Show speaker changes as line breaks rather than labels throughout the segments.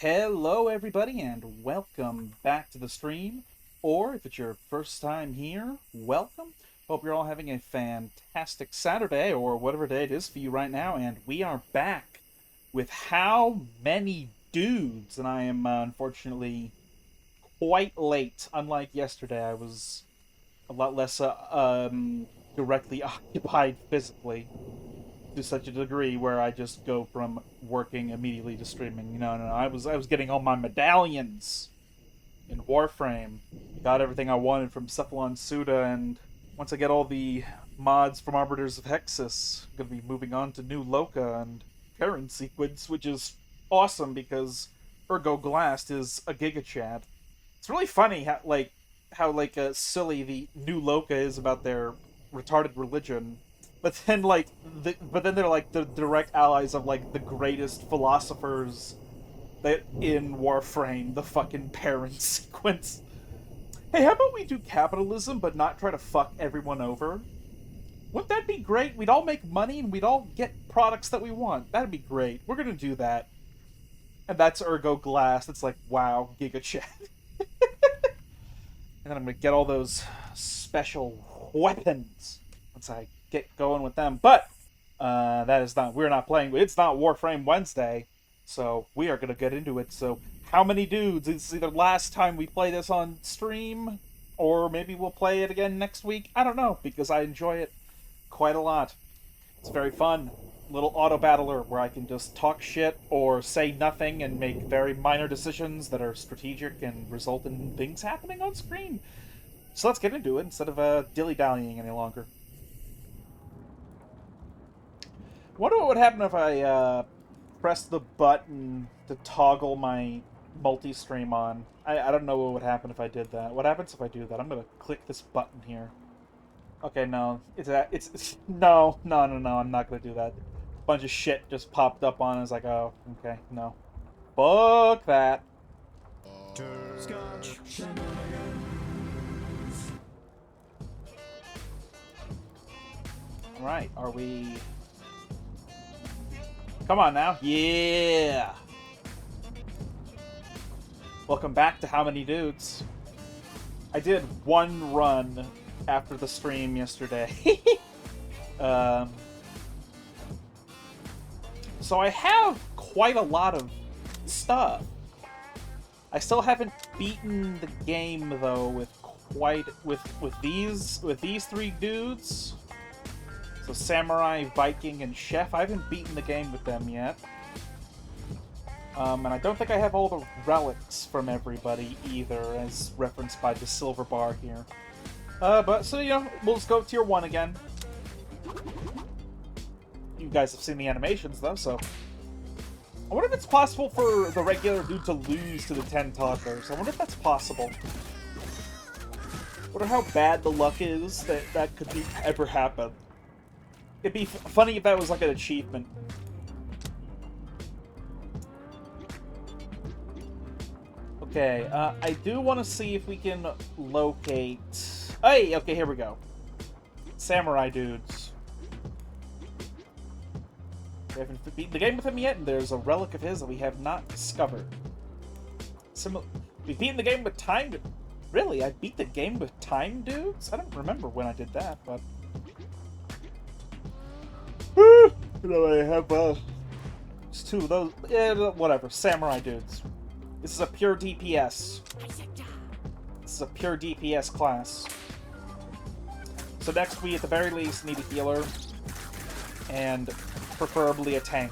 Hello, everybody, and welcome back to the stream. Or if it's your first time here, welcome. Hope you're all having a fantastic Saturday or whatever day it is for you right now. And we are back with How Many Dudes? And I am unfortunately quite late. Unlike yesterday, I was a lot less directly occupied physically to such a degree where I just go from working immediately to streaming. No. I was getting all my medallions in Warframe. Got everything I wanted from Cephalon Suda, and once I get all the mods from Arbiters of Hexus, I'm gonna be moving on to New Loka and Terran Sequence, which is awesome because Ergo Glast is a Giga Chad. It's really funny how silly the New Loka is about their retarded religion, but then they're like the direct allies of like the greatest philosophers that in Warframe, the fucking parent sequence. Hey, how about we do capitalism but not try to fuck everyone over? Wouldn't that be great? We'd all make money and we'd all get products that we want. That'd be great. We're gonna do that. And that's Ergo Glass. It's like, wow, Giga Chat. And then I'm gonna get all those special weapons once I get going with them. But we're not playing. It's not Warframe Wednesday, so we are gonna get into it. So how many dudes? It's either last time we play this on stream, or maybe we'll play it again next week. I don't know, because I enjoy it quite a lot. It's very fun. Little auto battler where I can just talk shit or say nothing and make very minor decisions that are strategic and result in things happening on screen. So let's get into it instead of dilly-dallying any longer. Wonder what would happen if I press the button to toggle my multi-stream on. I don't know what would happen if I did that. What happens if I do that? I'm gonna click this button here. Okay, no. No, I'm not gonna do that. A bunch of shit just popped up on it. I was like, oh, okay, no. Fuck that. Alright, are we... Come on now. Yeah! Welcome back to How Many Dudes. I did one run after the stream yesterday. So I have quite a lot of stuff. I still haven't beaten the game though with these three dudes. So Samurai, Viking, and Chef. I haven't beaten the game with them yet. And I don't think I have all the relics from everybody either, as referenced by the silver bar here. But, so, we'll just go tier 1 again. You guys have seen the animations, though, so... I wonder if it's possible for the regular dude to lose to the 10 toddlers. I wonder if that's possible. I wonder how bad the luck is that could ever happen. It'd be funny if that was like an achievement. Okay, I do want to see if we can locate... Hey, okay, here we go. Samurai dudes. We haven't beaten the game with him yet, and there's a relic of his that we have not discovered. We've beaten the game with time... Really? I beat the game with time dudes? I don't remember when I did that, but... I have, just two of those... Yeah, whatever. Samurai dudes. This is a pure DPS. This is a pure DPS class. So next we, at the very least, need a healer. And preferably a tank.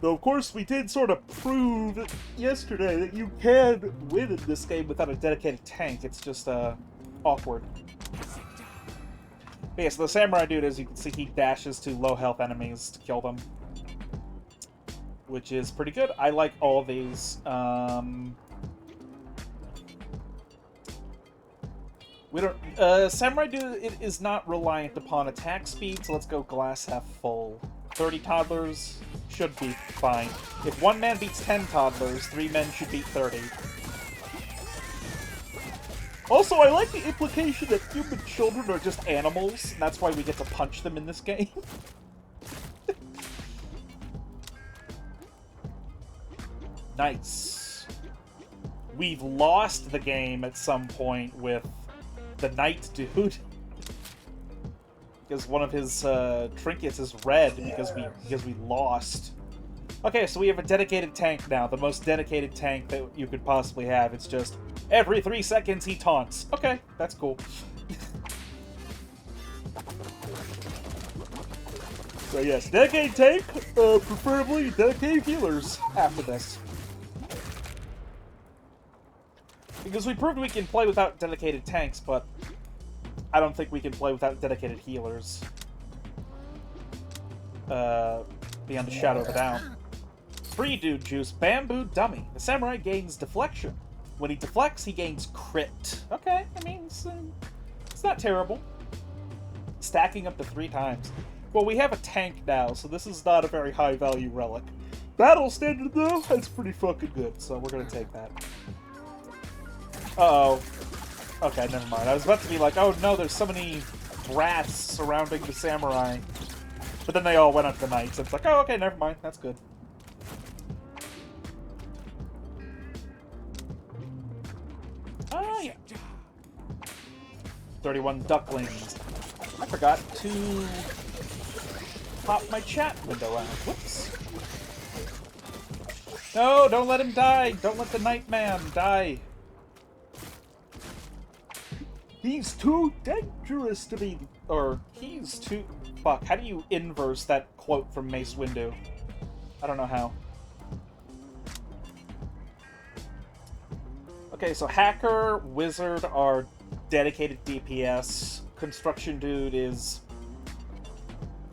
Though, of course, we did sort of prove yesterday that you can win in this game without a dedicated tank. It's just, awkward. But yeah, so the Samurai dude, as you can see, he dashes to low health enemies to kill them. Which is pretty good. I like all these. We don't... Samurai dude, it is not reliant upon attack speed, so let's go glass half full. 30 toddlers should be fine. If one man beats 10 toddlers, 3 men should beat 30. Also, I like the implication that human children are just animals, and that's why we get to punch them in this game. Nice. We've lost the game at some point with the knight dude. Because one of his trinkets is red because we lost. Okay, so we have a dedicated tank now, the most dedicated tank that you could possibly have. It's just every 3 seconds he taunts. Okay, that's cool. So yes, dedicated tank, preferably dedicated healers after this. Because we proved we can play without dedicated tanks, but I don't think we can play without dedicated healers. Beyond a shadow of a doubt. Free dude juice, bamboo dummy. The samurai gains deflection. When he deflects, he gains crit. Okay, I mean, it's not terrible. Stacking up to 3 times. Well, we have a tank now, so this is not a very high-value relic. Battle standard, though, that's pretty fucking good, so we're gonna take that. Uh-oh. Okay, never mind. I was about to be like, oh no, there's so many rats surrounding the samurai. But then they all went up the knights. It's like, oh, okay, never mind. That's good. Oh, yeah. 31 ducklings. I forgot to pop my chat window out. Whoops. No, don't let him die. Don't let the Nightman die. He's too dangerous to be... Or, he's too... Fuck, how do you inverse that quote from Mace Windu? I don't know how. Okay, so Hacker, Wizard are dedicated DPS. Construction Dude is...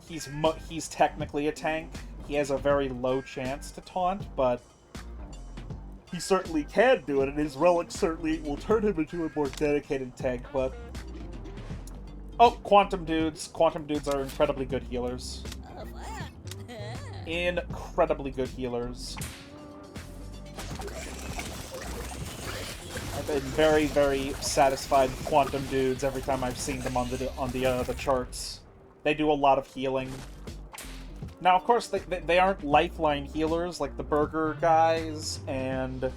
He's technically a tank. He has a very low chance to taunt, but... he certainly can do it, and his relic certainly will turn him into a more dedicated tank, but... Oh, Quantum Dudes. Quantum Dudes are incredibly good healers. Incredibly good healers. I've been very, very satisfied with Quantum Dudes every time I've seen them on the charts. They do a lot of healing. Now, of course, they aren't lifeline healers like the burger guys, and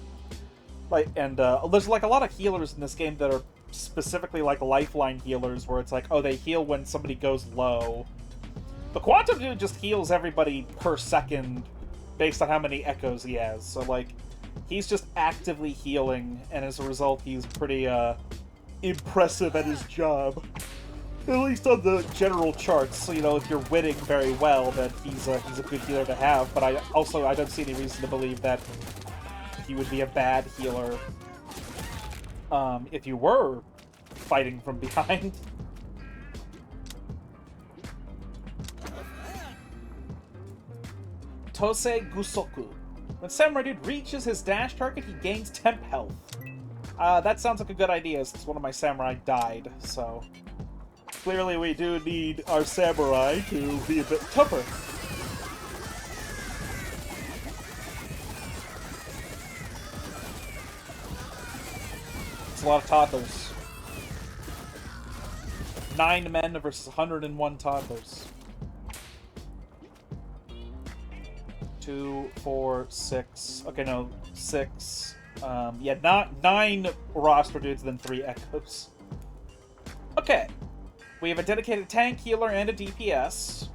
there's like a lot of healers in this game that are specifically like lifeline healers, where it's like, oh, they heal when somebody goes low. The Quantum Dude just heals everybody per second based on how many echoes he has. So like, he's just actively healing, and as a result, he's pretty impressive at his job. At least on the general charts, so, you know, if you're winning very well, then he's a good healer to have. But I don't see any reason to believe that he would be a bad healer if you were fighting from behind. Tosei Gusoku. When Samurai Dude reaches his dash target, he gains temp health. That sounds like a good idea, since one of my samurai died, so... Clearly we do need our samurai to be a bit tougher. It's a lot of toddlers. 9 men versus 101 toddlers. 2, 4, 6. Okay, no, 6. Yeah, not 9 roster dudes, then 3 echoes. Okay. We have a dedicated tank, healer, and a DPS.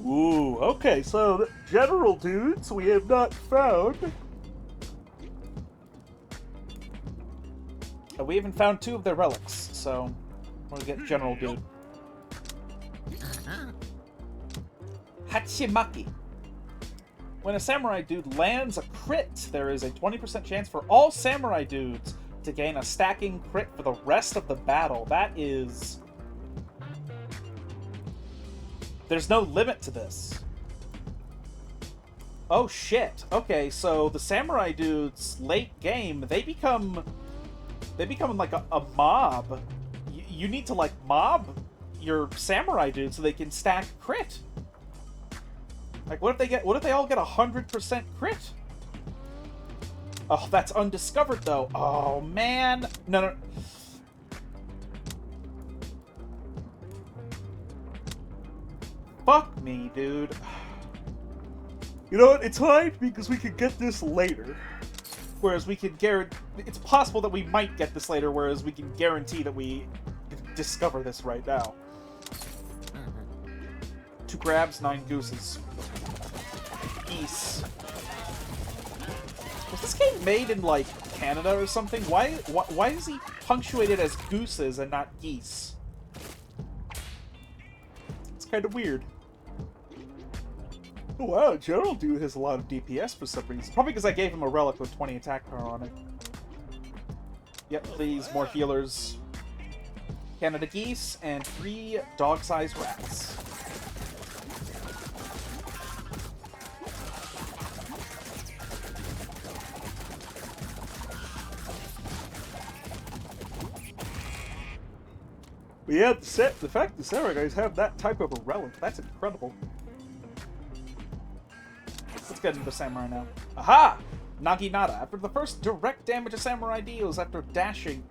Ooh, okay, so the general dudes we have not found. We haven't found 2 of their relics, so we'll get general dude. Hachimaki. When a samurai dude lands a crit, there is a 20% chance for all samurai dudes to gain a stacking crit for the rest of the battle. That is... There's no limit to this. Oh shit. Okay, so the samurai dudes, late game, they become like a mob. You need to like mob your samurai dude so they can stack crit. Like, what if they all get 100% crit? Oh, that's undiscovered, though. Oh, man. No. Fuck me, dude. You know what? It's fine because we can get this later. Whereas we can guarantee... It's possible that we might get this later, whereas we can guarantee that we discover this right now. 2 crabs, 9 gooses. Geese. Was this game made in, like, Canada or something? Why is he punctuated as gooses and not geese? It's kind of weird. Oh, wow, General Dude has a lot of DPS for some reason. Probably because I gave him a relic with 20 attack power on it. Yep, please, more healers. Canada geese, and 3 dog-sized rats. But yeah, the fact the Samurai guys have that type of a relic, that's incredible. Let's get into Samurai now. Aha! Naginata. After the first direct damage a Samurai deals after dashing...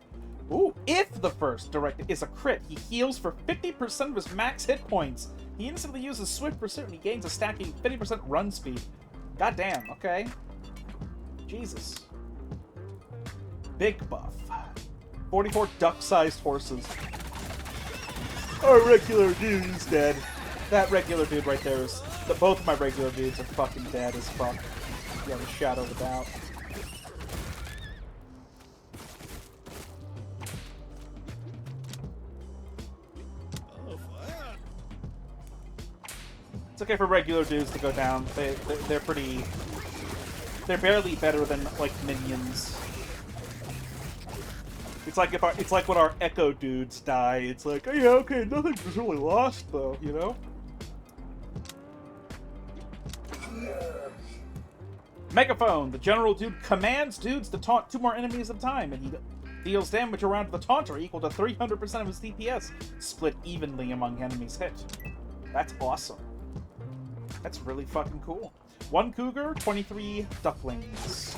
Ooh, if the first direct is a crit, he heals for 50% of his max hit points. He instantly uses Swift Pursuit and he gains a stacking 50% run speed. Goddamn, okay. Jesus. Big buff. 44 duck-sized horses. Our regular dude's dead. That regular dude right there is... Both of my regular dudes are fucking dead as fuck. Yeah, the shadow of a doubt. It's okay for regular dudes to go down. They're pretty... They're barely better than, like, minions. It's like it's like when our Echo dudes die. It's like, oh yeah, okay, nothing was really lost though, you know? Megaphone. The General Dude commands dudes to taunt 2 more enemies at a time, and he deals damage around the taunter equal to 300% of his DPS, split evenly among enemies hit. That's awesome. That's really fucking cool. 1 cougar, 23 ducklings.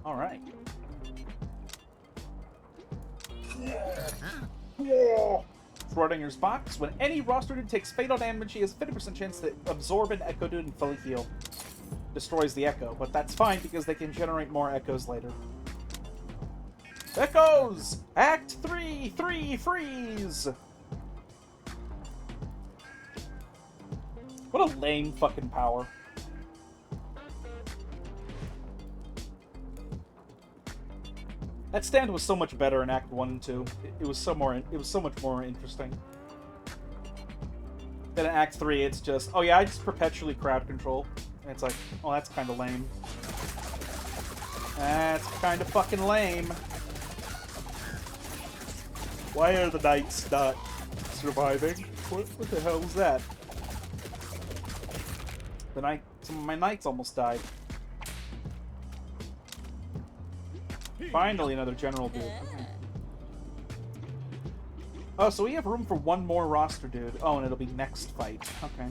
Alright. Schrodinger's box. When any roster dude takes fatal damage, he has a 50% chance to absorb an Echo dude and fully heal. Destroys the Echo, but that's fine because they can generate more Echoes later. Echoes! Act 3! 3 freeze! What a lame fucking power. That stand was so much better in Act 1 and 2. It was so much more interesting. Then in Act 3, it's just, oh yeah, I just perpetually crowd control. And it's like, oh, that's kind of lame. That's kind of fucking lame. Why are the knights not surviving? What the hell was that? Some of my knights almost died. Finally, another general dude. Okay. Oh, so we have room for 1 more roster dude. Oh, and it'll be next fight. Okay.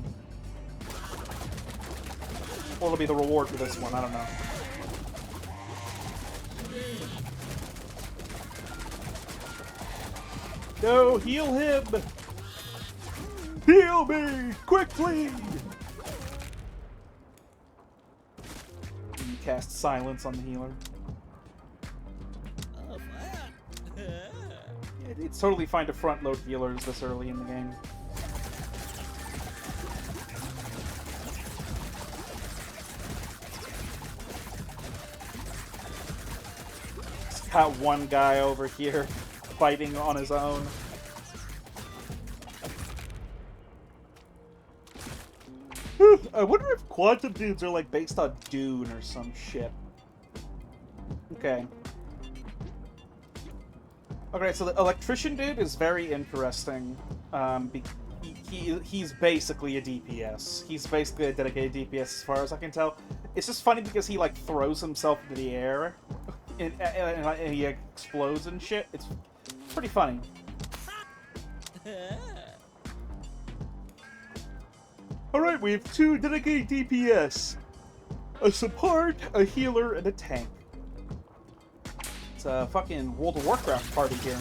Or it'll be the reward for this one. I don't know. Go, heal him! Heal me! Quickly! You cast silence on the healer. It's totally fine to front-load healers this early in the game. Just got one guy over here fighting on his own. I wonder if quantum dudes are like based on Dune or some shit. Okay. Okay, so the electrician dude is very interesting. He's basically a DPS. He's basically a dedicated DPS as far as I can tell. It's just funny because he like throws himself into the air and he explodes and shit. It's pretty funny. Alright, we have 2 dedicated DPS. A support, a healer, and a tank. It's a fucking World of Warcraft party here.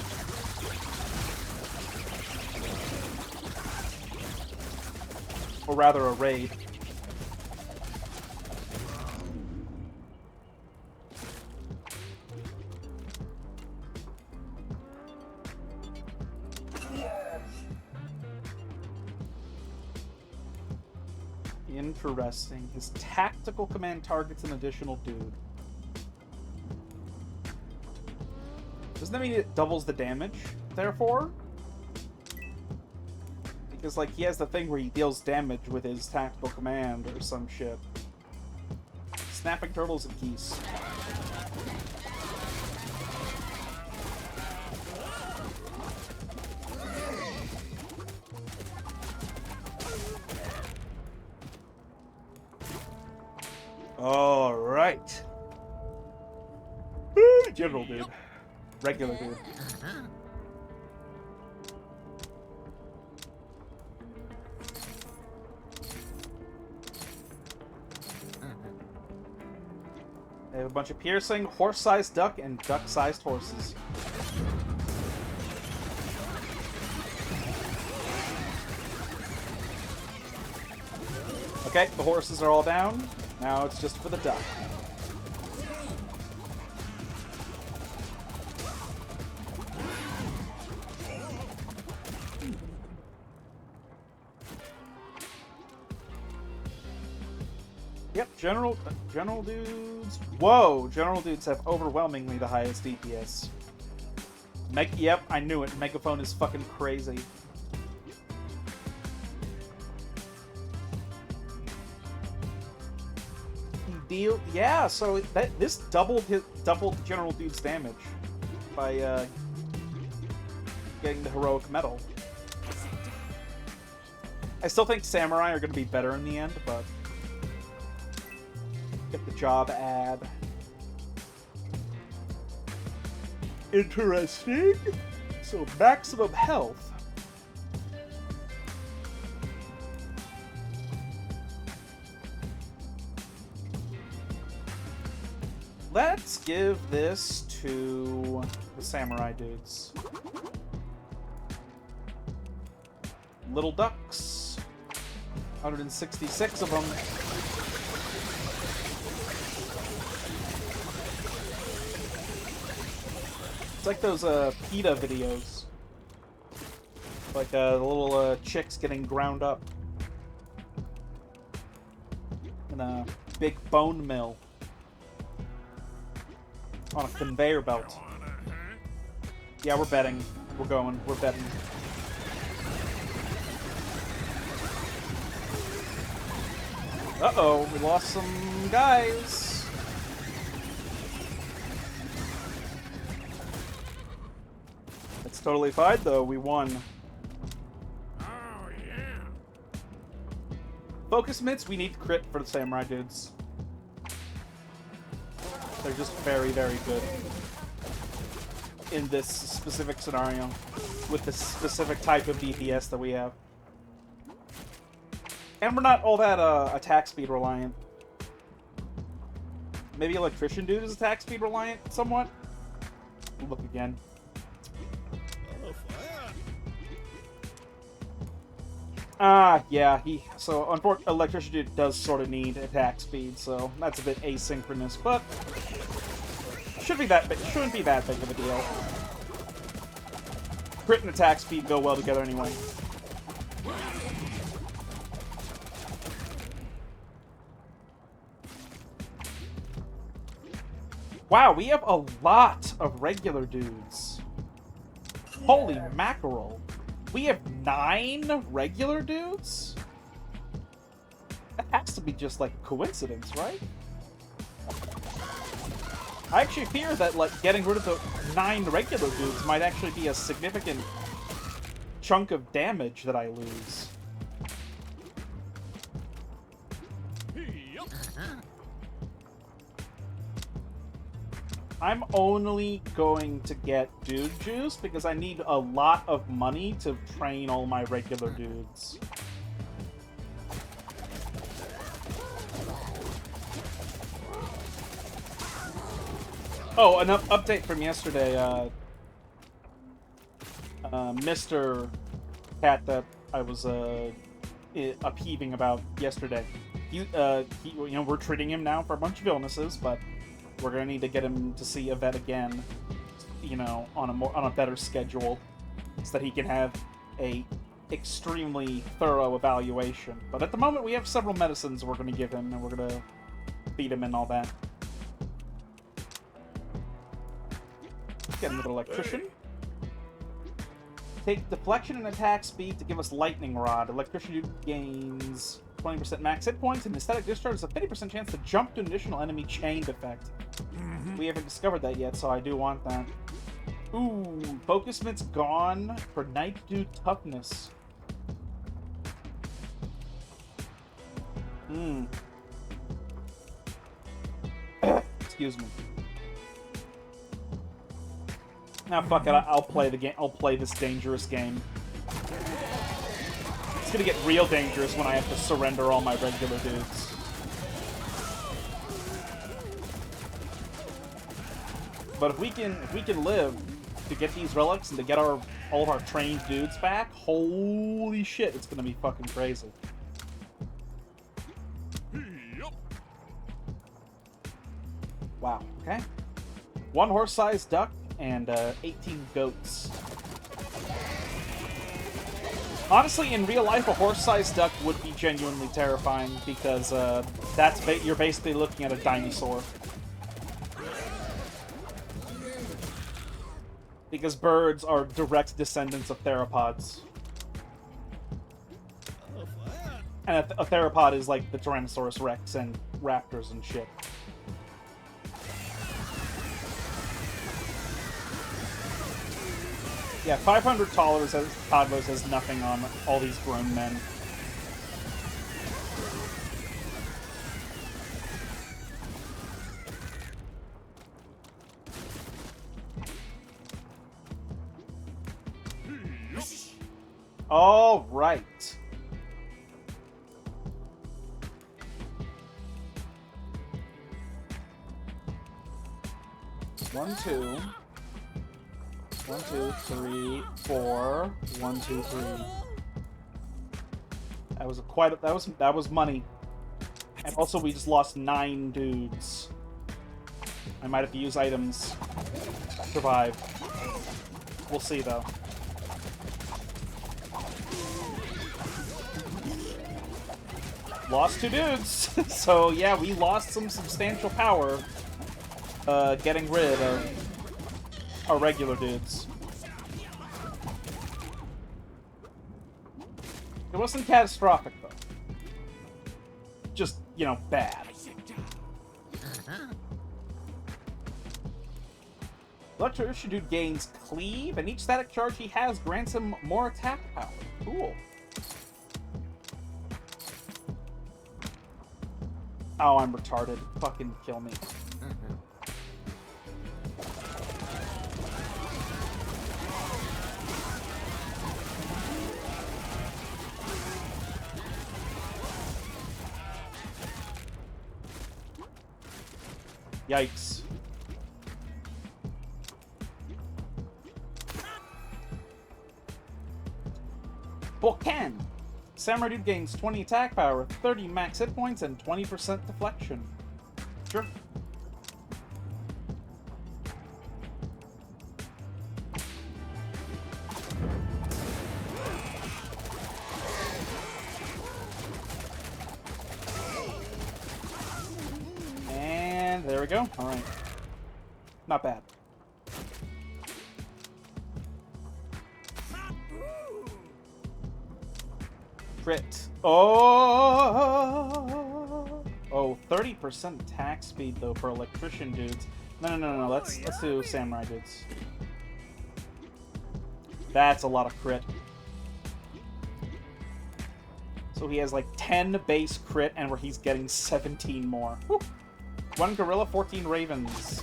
Or rather, a raid. Interesting. His tactical command targets an additional dude. Doesn't that mean it doubles the damage, therefore? Because, like, he has the thing where he deals damage with his tactical command or some shit. Snapping turtles and geese. Alright. General dude. Regular dude. They have a bunch of piercing, horse-sized duck, and duck-sized horses. Okay, the horses are all down. Now it's just for the duck. Yep, general dudes. Whoa, general dudes have overwhelmingly the highest DPS. Yep, I knew it. Megaphone is fucking crazy. Yeah, so this doubled general dude's damage by getting the heroic medal. I still think samurai are going to be better in the end, but get the job ad. Interesting. So maximum health. Let's give this to the samurai dudes. Little ducks. 166 of them. It's like those PETA videos. Like the little chicks getting ground up in a big bone mill. On a conveyor belt. Yeah, we're betting. We're going. We're betting. Uh-oh, we lost some guys. It's totally fine, though. We won.
Oh, yeah.
Focus mitts, we need crit for the samurai dudes. They're just very, very good in this specific scenario with the specific type of DPS that we have. And we're not all that attack speed reliant. Maybe Electrician Dude is attack speed reliant somewhat? We'll look again. Yeah, so unfortunately, Electrician Dude does sort of need attack speed, so that's a bit asynchronous, but shouldn't be that big of a deal. Crit and attack speed go well together anyway. Wow, we have a lot of regular dudes. Holy mackerel. We have 9 regular dudes? That has to be just like a coincidence, right? I actually fear that like getting rid of the 9 regular dudes might actually be a significant chunk of damage that I lose. I'm only going to get dude juice because I need a lot of money to train all my regular dudes. Oh, an update from yesterday. Mr. Cat that I was upheaving about yesterday. We're treating him now for a bunch of illnesses, but we're gonna need to get him to see a vet again. On a better schedule, so that he can have a extremely thorough evaluation. But at the moment, we have several medicines we're gonna give him, and we're gonna feed him and all that. Get another electrician. Take deflection and attack speed to give us lightning rod. Electricity gains 20% max hit points, and static discharge has a 50% chance to jump to an additional enemy chained effect. We haven't discovered that yet, so I do want that. Ooh, focus mit's gone for Night Dude toughness. Excuse me. Now, fuck it. I'll play the game. I'll play this dangerous game. It's gonna get real dangerous when I have to surrender all my regular dudes. But if we can live to get these relics and to get all of our trained dudes back, holy shit, it's gonna be fucking crazy. Wow. Okay. 1 horse-sized duck and 18 goats. Honestly, in real life, a horse-sized duck would be genuinely terrifying because you're basically looking at a dinosaur. Because birds are direct descendants of theropods. And a theropod is like the Tyrannosaurus Rex and raptors and shit. Yeah, 500 toddlers has nothing on all these grown men. All right. One, two. 1, 2, 3, 4. 1, 2, 3. That was money. And also we just lost 9 dudes. I might have to use items to survive. We'll see though. Lost 2 dudes. So yeah, we lost some substantial power getting rid of our regular dudes. It wasn't catastrophic, though. Just, bad. Electricity Dude gains Cleave, and each static charge he has grants him more attack power. Cool. Oh, I'm retarded. Fucking kill me. Yikes. Bokan! Samurai Dude gains 20 attack power, 30 max hit points, and 20% deflection. Sure. And there we go. Alright. Not bad. Crit. Oh! Oh, 30% attack speed, though, for electrician dudes. No. Let's do samurai dudes. That's a lot of crit. So he has, like, 10 base crit, and where he's getting 17 more. Whew. 1 gorilla, 14 ravens.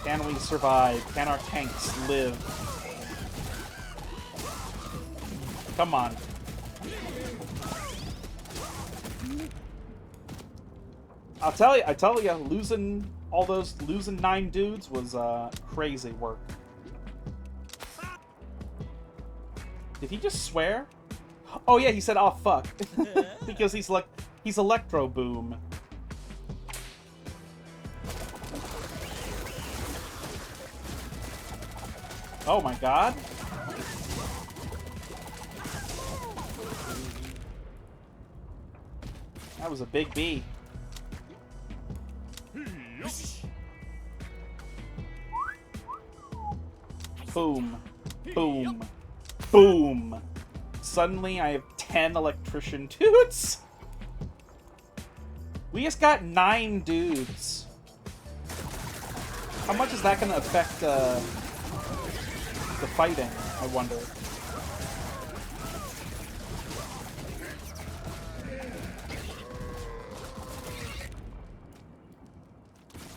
Can we survive? Can our tanks live? Come on. I tell you, losing all those losing 9 dudes was crazy work. Did he just swear? Oh yeah, he said, "Oh fuck," because he's Electro Boom. Oh my god. That was a big B. Boom. Boom. Boom. Suddenly I have 10 electrician dudes. We just got 9 dudes. How much is that going to affect the fighting, I wonder?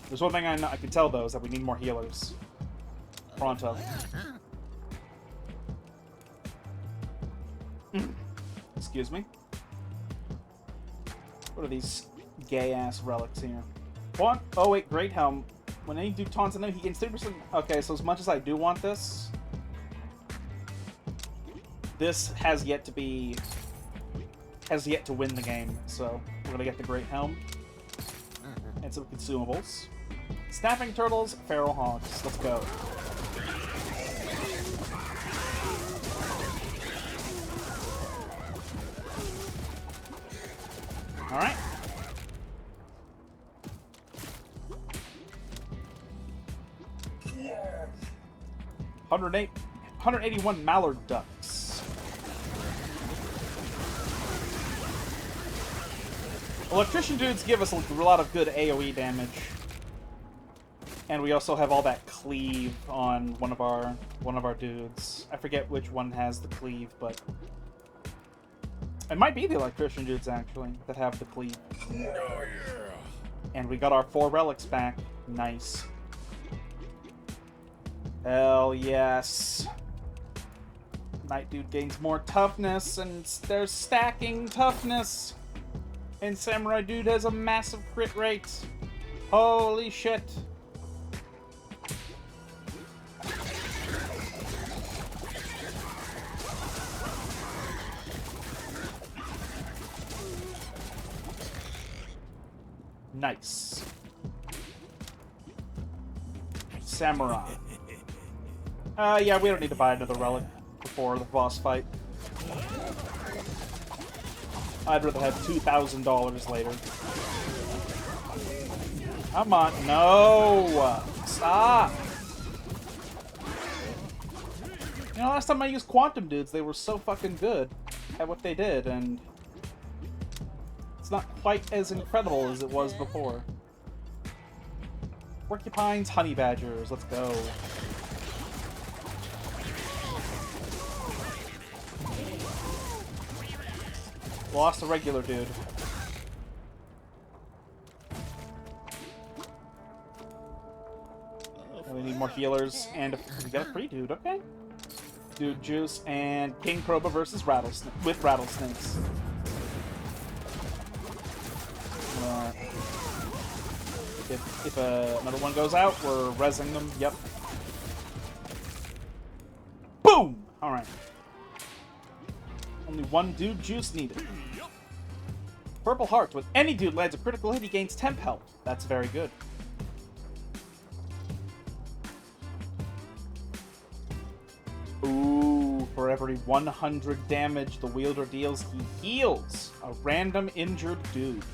There's one thing I can tell, though, is that we need more healers. Pronto. Excuse me. What are these gay-ass relics here? What? Oh, wait, Great Helm. When any dude taunts another, he gains 30%. Okay, so as much as I do want this, this has yet to be... has yet to win the game. So, we're gonna get the Great Helm. And some consumables. Snapping Turtles, Feral Hogs. Let's go. Alright. 181 Mallard Ducks. Electrician dudes give us a lot of good AoE damage. And we also have all that cleave on one of our dudes. I forget which one has the cleave, but it might be the electrician dudes actually that have the cleave.
Oh, yeah.
And we got our 4 relics back. Nice. Hell yes. Night dude gains more toughness, and they're stacking toughness. And Samurai dude has a massive crit rate. Holy shit. Nice. Samurai. Yeah, we don't need to buy another relic before the boss fight. I'd rather have $2,000 later. Come on, no! Stop! You know, last time I used Quantum Dudes, they were so fucking good at what they did, and it's not quite as incredible as it was before. Porcupines, Honey Badgers, let's go. Lost a regular dude. We need more healers, and we got a free dude, okay. Dude Juice and King Proba versus Rattlesnake, with Rattlesnakes. If another one goes out, we're rezzing them. Yep. Boom! Alright. Only 1 Dude Juice needed. Purple Heart. When any dude lands a critical hit, he gains temp health. That's very good. Ooh, for every 100 damage the wielder deals, he heals a random injured dude.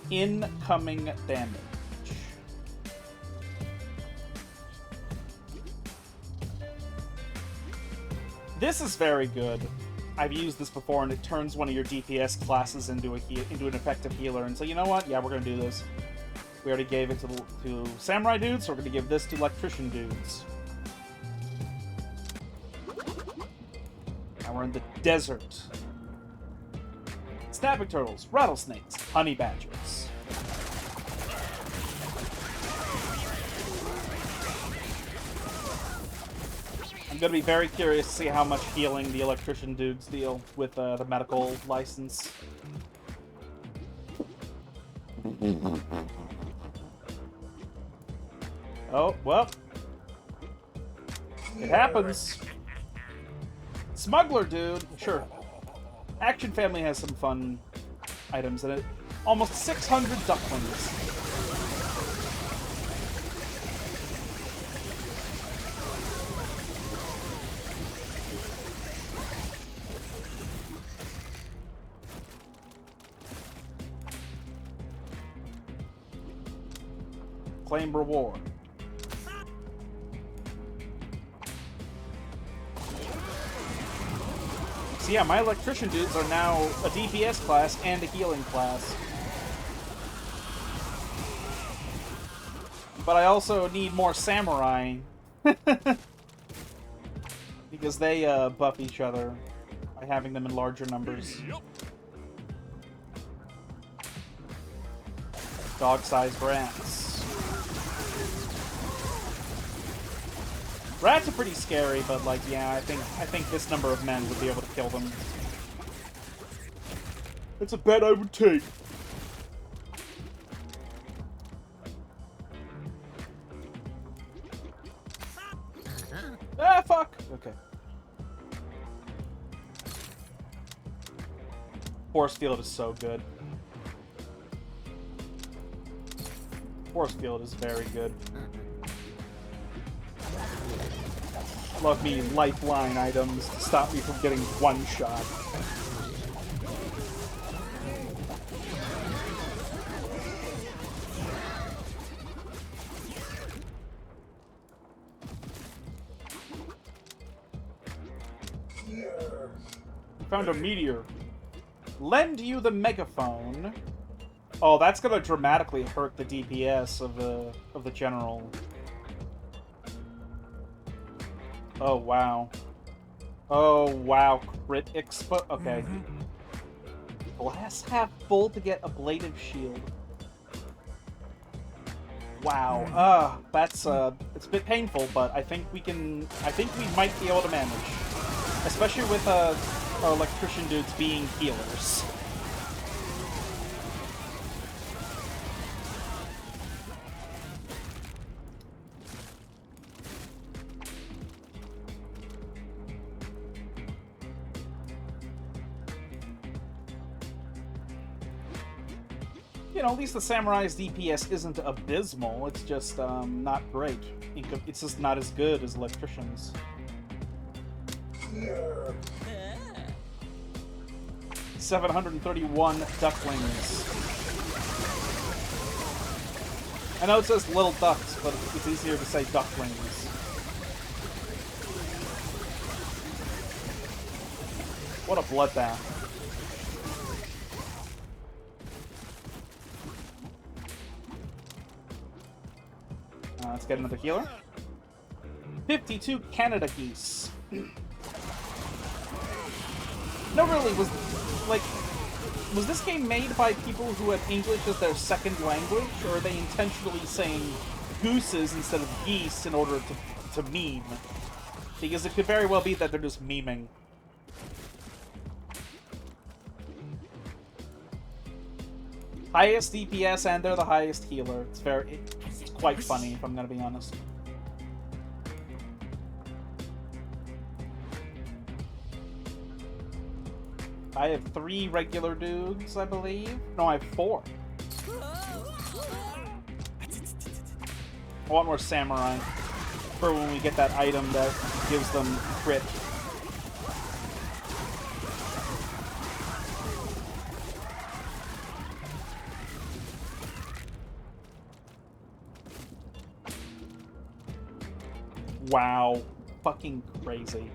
Incoming damage. This is very good. I've used this before, and it turns one of your DPS classes into an effective healer. And so, you know what? Yeah, we're gonna do this. We already gave it to Samurai dudes, so we're gonna give this to Electrician dudes. Now we're in the desert. Snapping Turtles, Rattlesnakes, Honey Badgers. I'm gonna be very curious to see how much healing the Electrician dudes deal with the medical license. Oh, well. It happens. Smuggler, dude. Sure. Action Family has some fun items in it. Almost 600 ducklings. Claim reward. So yeah, my electrician dudes are now a DPS class and a healing class. But I also need more samurai. Because they buff each other by having them in larger numbers. Dog-sized rats. Rats are pretty scary, but like, yeah, I think this number of men would be able to kill them. It's a bet I would take. Ah, fuck! Okay. Force Field is so good. Force Field is very good. Love me lifeline items to stop me from getting one shot. Found a meteor. Lend you the megaphone. Oh, that's gonna dramatically hurt the DPS of the general. Oh wow. Oh wow, crit expo. Okay. Glass half full to get ablative shield. Wow. That's it's a bit painful, but I think we might be able to manage. Especially with our electrician dudes being healers. You know, at least the Samurai's DPS isn't abysmal, it's just not great. It's just not as good as electricians. 731 ducklings. I know it says little ducks, but it's easier to say ducklings. What a bloodbath. Let's get another healer. 52 Canada geese. No, really, was this game made by people who had English as their second language, or are they intentionally saying gooses instead of geese in order to meme? Because it could very well be that they're just memeing. Highest DPS, and they're the highest healer. It's quite funny, if I'm gonna be honest. I have 3 regular dudes, I believe. No, I have 4. I want more samurai for when we get that item that gives them crit. Wow. Fucking crazy.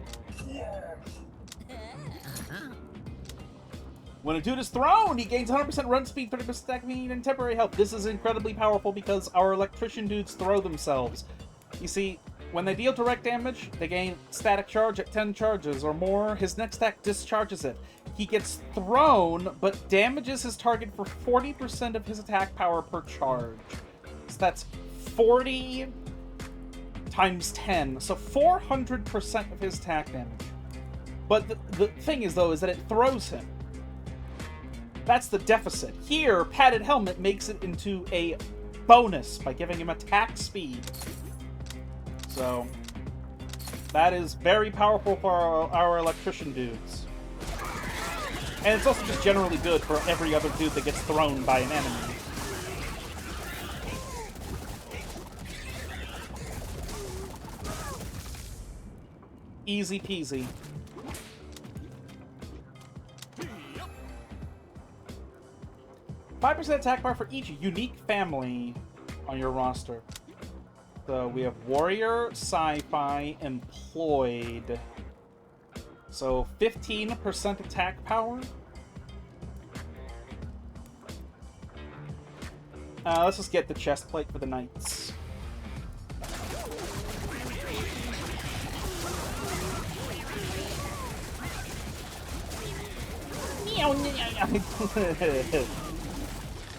When a dude is thrown, he gains 100% run speed, 30% attack speed, and temporary health. This is incredibly powerful because our electrician dudes throw themselves. You see, when they deal direct damage, they gain static charge at 10 charges or more. His next attack discharges it. He gets thrown, but damages his target for 40% of his attack power per charge. So that's 40 times 10, so 400% of his attack damage. But the thing is, though, is that it throws him. That's the deficit. Here, padded helmet makes it into a bonus by giving him attack speed. So, that is very powerful for our electrician dudes. And it's also just generally good for every other dude that gets thrown by an enemy. Easy peasy.
Yep.
5% attack bar for each unique family on your roster. So we have Warrior, Sci-Fi, Employed. So 15% attack power. Let's just get the chest plate for the Knights.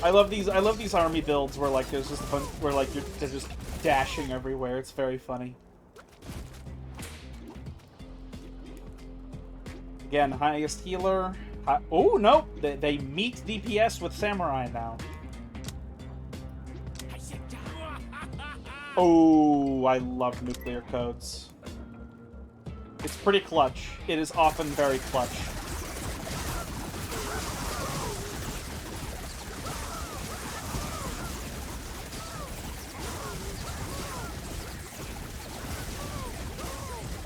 I love these army builds where like there's just a bunch where like they're just dashing everywhere. It's very funny. Again, highest healer. Oh no, they meet DPS with Samurai now. Oh, I love nuclear codes. It's pretty clutch. It is often very clutch.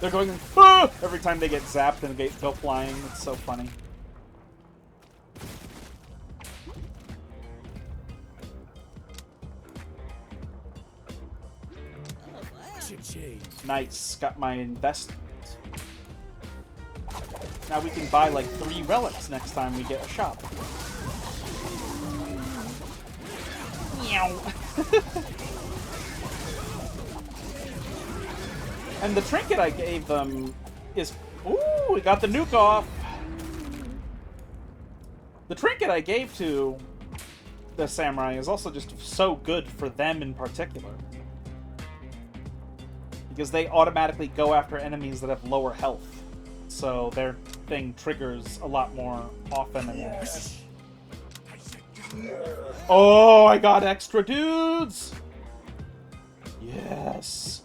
They're going ah! Every time they get zapped and go flying. It's so funny. Nice. Got my investment. Now we can buy like 3 relics next time we get a shop. Meow. And the trinket I gave them is... Ooh, we got the nuke off! The trinket I gave to the samurai is also just so good for them in particular. Because they automatically go after enemies that have lower health. So their thing triggers a lot more often. Oh, I got extra dudes! Yes!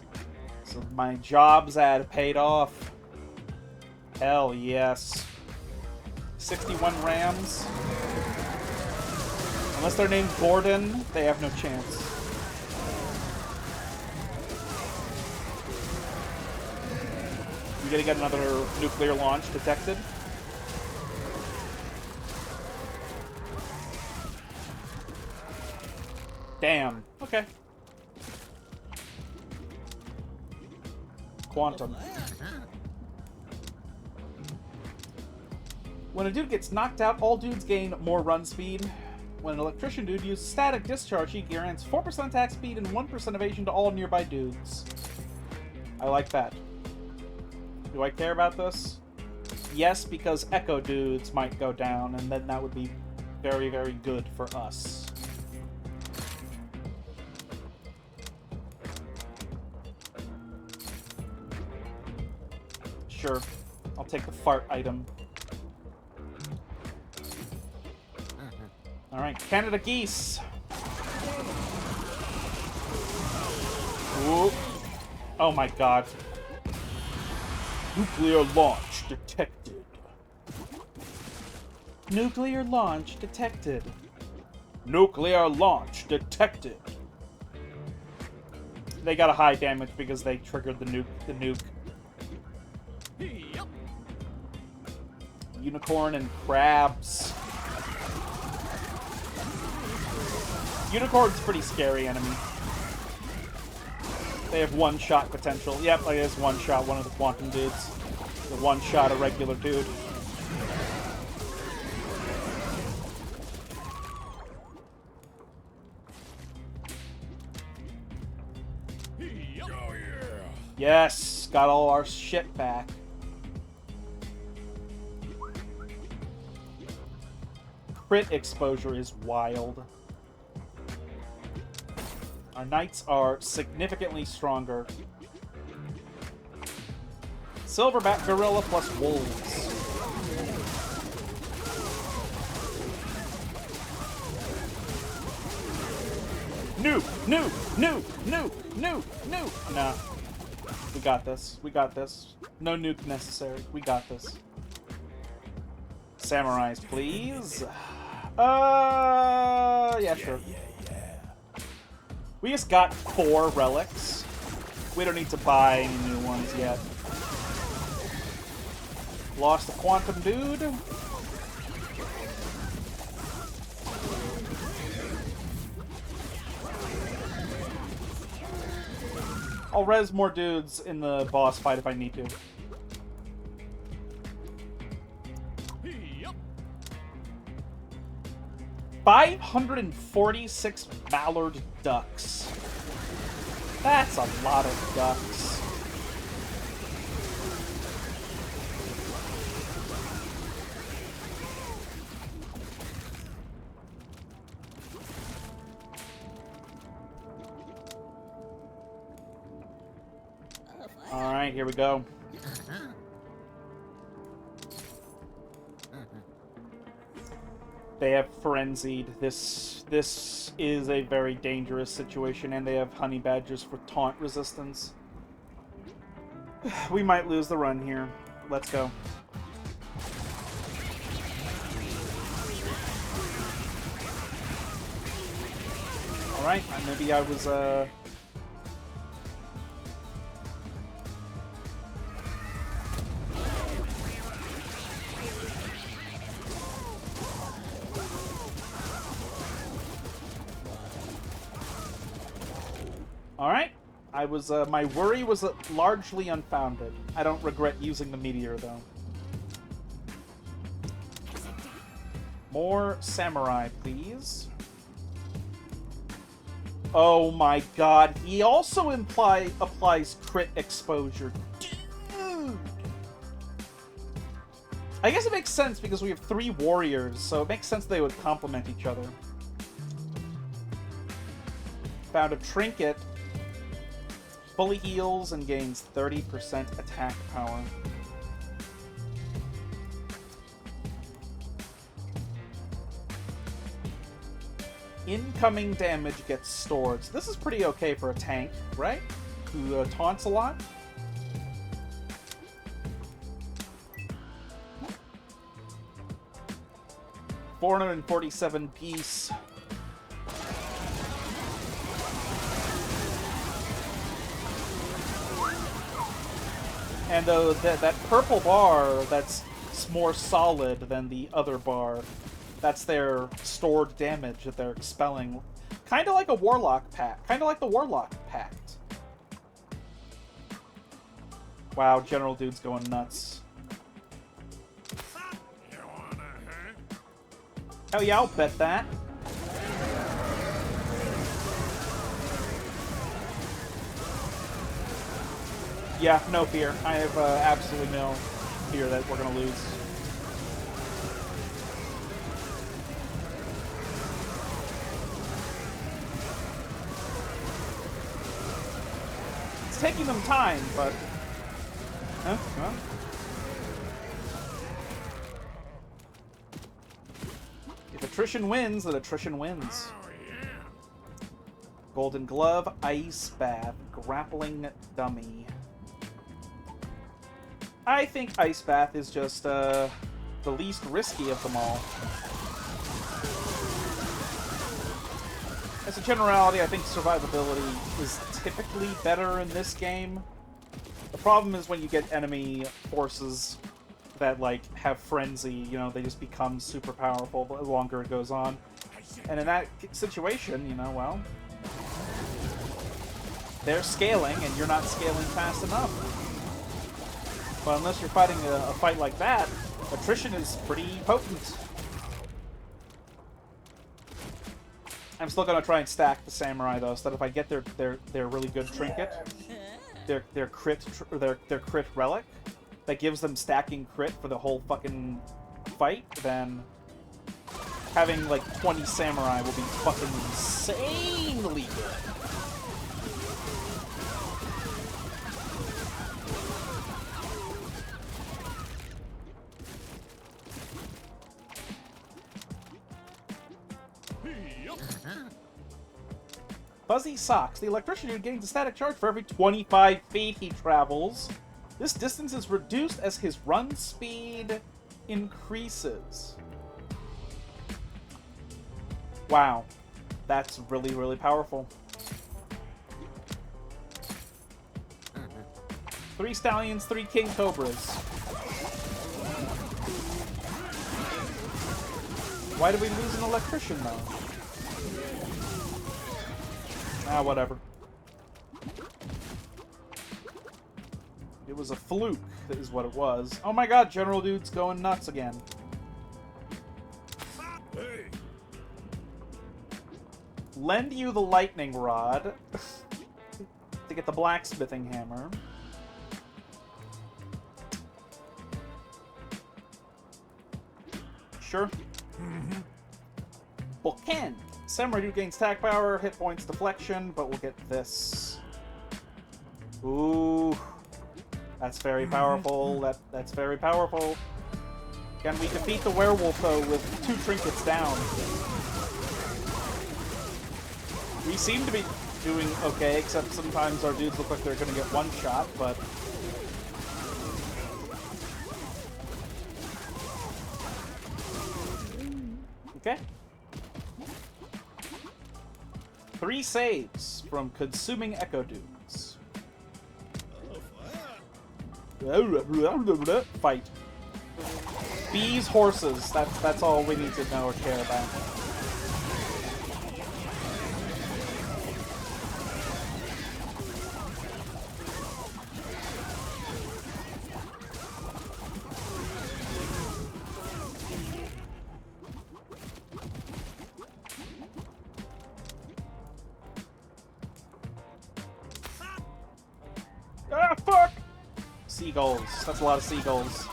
So my jobs ad paid off. Hell yes. 61 Rams. Unless they're named Gordon, they have no chance. You gonna get another nuclear launch detected? Damn. Okay. Quantum. When a dude gets knocked out, all dudes gain more run speed. When an electrician dude uses static discharge, he grants 4% attack speed and 1% evasion to all nearby dudes. I like that. Do I care about this? Yes, because Echo dudes might go down, and then that would be very, very good for us. Sure. I'll take the fart item. Alright, Canada Geese. Ooh. Oh my god. Nuclear launch detected. Nuclear launch detected. Nuclear launch detected. They got a high damage because they triggered the nuke.
Yep.
Unicorn and crabs. Unicorn's a pretty scary enemy. They have one-shot potential. Yep, like it's one-shot one of the quantum dudes. The one-shot a regular dude.
Yep. Oh yeah.
Yes, got all our shit back. Crit exposure is wild. Our knights are significantly stronger. Silverback gorilla plus wolves. No, no, no, no, no, no. Nah. We got this. We got this. No nuke necessary. We got this. Samurais, please. Yeah, sure. We just got 4 relics. We don't need to buy any new ones yet. Lost the Quantum Dude. I'll res more dudes in the boss fight if I need to.
Yup.
546 mallard ducks. That's a lot of ducks. Alright, here we go. They have frenzied. This is a very dangerous situation, and they have honey badgers for taunt resistance. We might lose the run here. Let's go. Alright, maybe I was, Alright. I was, my worry was largely unfounded. I don't regret using the meteor, though. More samurai, please. Oh my god. He also applies crit exposure. Dude! I guess it makes sense because we have 3 warriors, so it makes sense they would complement each other. Found a trinket. Fully heals and gains 30% attack power. Incoming damage gets stored. So this is pretty okay for a tank, right? Who taunts a lot. $447 piece. And that purple bar that's more solid than the other bar, that's their stored damage that they're expelling. Kind of like a Warlock Pact. Kind of like the Warlock Pact. Wow, General Dude's going nuts. Hell yeah, I'll bet that. Yeah, no fear. I have absolutely no fear that we're going to lose. It's taking them time, but... Huh? If attrition wins, then attrition wins. Golden Glove, Ice Bath, Grappling Dummy. I think Ice Bath is just the least risky of them all. As a generality, I think survivability is typically better in this game. The problem is when you get enemy forces that, like, have frenzy, you know, they just become super powerful the longer it goes on. And in that situation, you know, well, they're scaling and you're not scaling fast enough. But unless you're fighting a fight like that, attrition is pretty potent. I'm still gonna try and stack the samurai though, so that if I get their really good trinket, their crit relic, that gives them stacking crit for the whole fucking fight, then having like 20 samurai will be fucking insanely good. Fuzzy Socks. The electrician dude gains a static charge for every 25 feet he travels. This distance is reduced as his run speed increases. Wow. That's really, really powerful. 3 stallions, 3 king cobras. Why did we lose an electrician, though? Ah, whatever. It was a fluke, is what it was. Oh my god, General Dude's going nuts again.
Hey.
Lend you the lightning rod to get the blacksmithing hammer. Sure. Bookend. Samurai Dude gains attack power, hit points, deflection, but we'll get this. Ooh. That's very powerful. That's very powerful. Can we defeat the werewolf, though, with 2 trinkets down? We seem to be doing okay, except sometimes our dudes look like they're gonna get one shot, but... Okay. 3 saves from Consuming Echo Dudes. Fight. Bees, horses. That's all we need to know or care about. Ah, fuck! Seagulls. That's a lot of seagulls.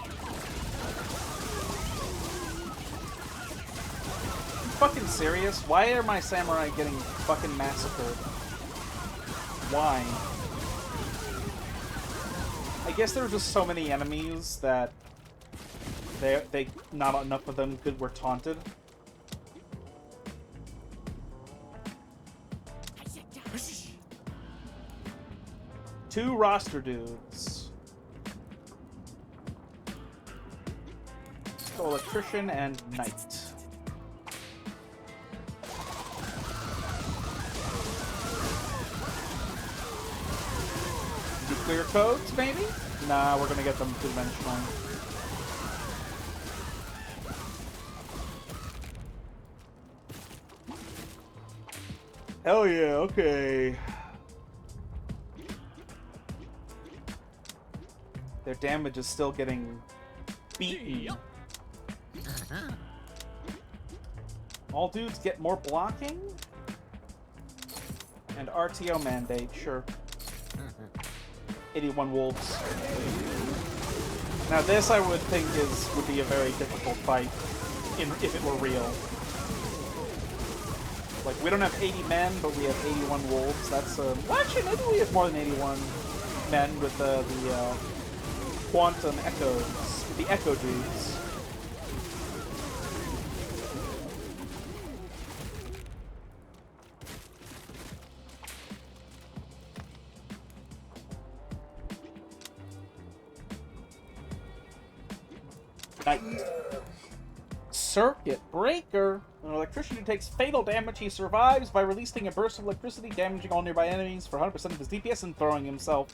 Fucking serious? Why are my samurai getting fucking massacred? Why? I guess there were just so many enemies that they not enough of them were taunted. Two roster dudes. So electrician and knight. Nuclear codes, maybe? Nah, we're gonna get them two-dimensional. Hell yeah, okay. Their damage is still getting beaten. All dudes get more blocking? And RTO mandate, sure. 81 wolves. Now this I would think would be a very difficult fight if it were real. Like, we don't have 80 men, but we have 81 wolves. That's well, actually, maybe we have more than 81 men with the quantum echoes, the echo dudes. Knight. Circuit Breaker. An electrician who takes fatal damage, he survives by releasing a burst of electricity, damaging all nearby enemies for 100% of his DPS and throwing himself.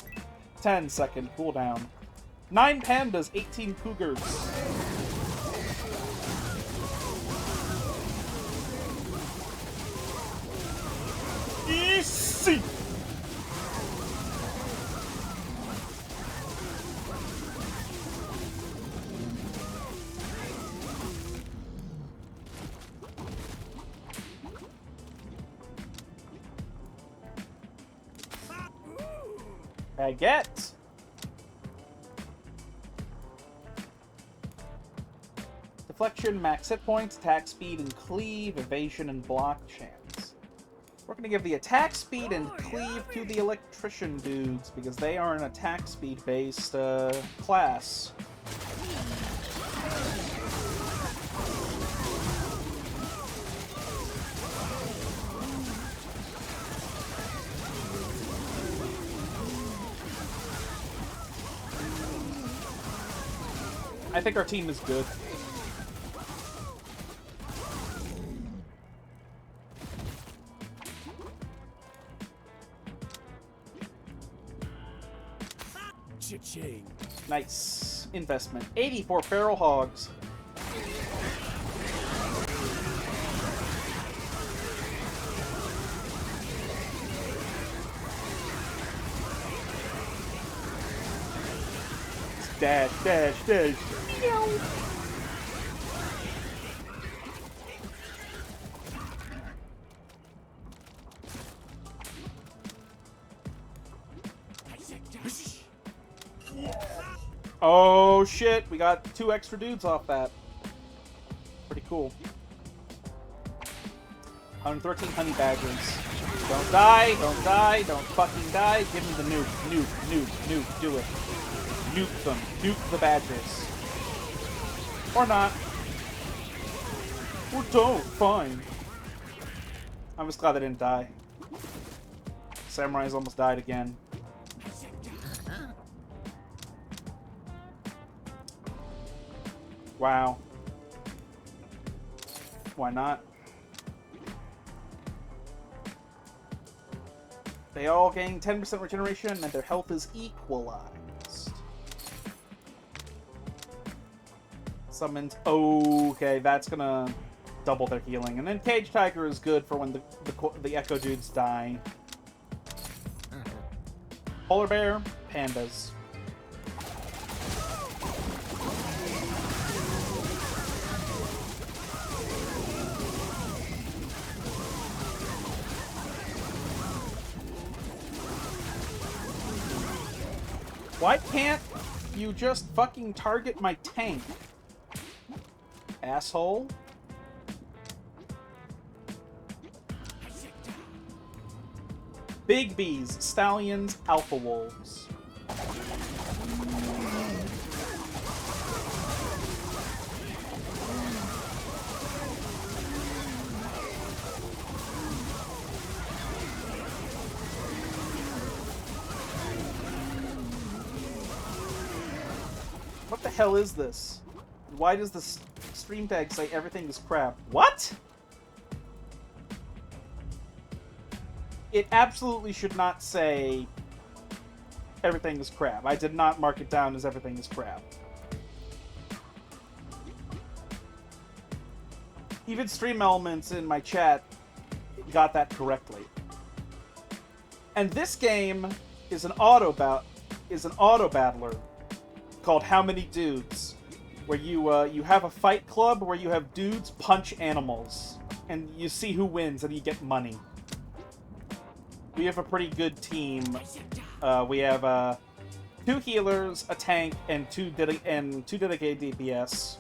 10-second cooldown. 9 pandas, 18 cougars. Easy! Baguette! Deflection, max hit points, attack speed and cleave, evasion and block chance. We're gonna give the attack speed and cleave to the electrician dudes because they are an attack speed based class. I think our team is good.
Cha-ching.
Nice. Investment. 84 feral hogs. Dash, dash, dash. Meow. Oh shit, we got 2 extra dudes off that. Pretty cool. 113 honey badgers. Don't die, don't die, don't fucking die. Give me the nuke, nuke, nuke, nuke, do it. Nuke them, nuke the badgers. Or not. Or don't, fine. I'm just glad they didn't die. Samurai's almost died again. Wow. Why not? They all gain 10% regeneration and their health is equalized. Summoned. Okay, that's gonna double their healing. And then Cage Tiger is good for when the Echo dudes die. Polar Bear, Pandas. Why can't you just fucking target my tank? Asshole. Big Bees, Stallions, Alpha Wolves. What the hell is this? Why does the stream tag say everything is crap? What? It absolutely should not say everything is crap. I did not mark it down as everything is crap. Even Stream Elements in my chat got that correctly. And this game is an auto battler called How Many Dudes, where you have a fight club where you have dudes punch animals, and you see who wins, and you get money. We have a pretty good team. We have 2 healers, a tank, and two dedicated DPS.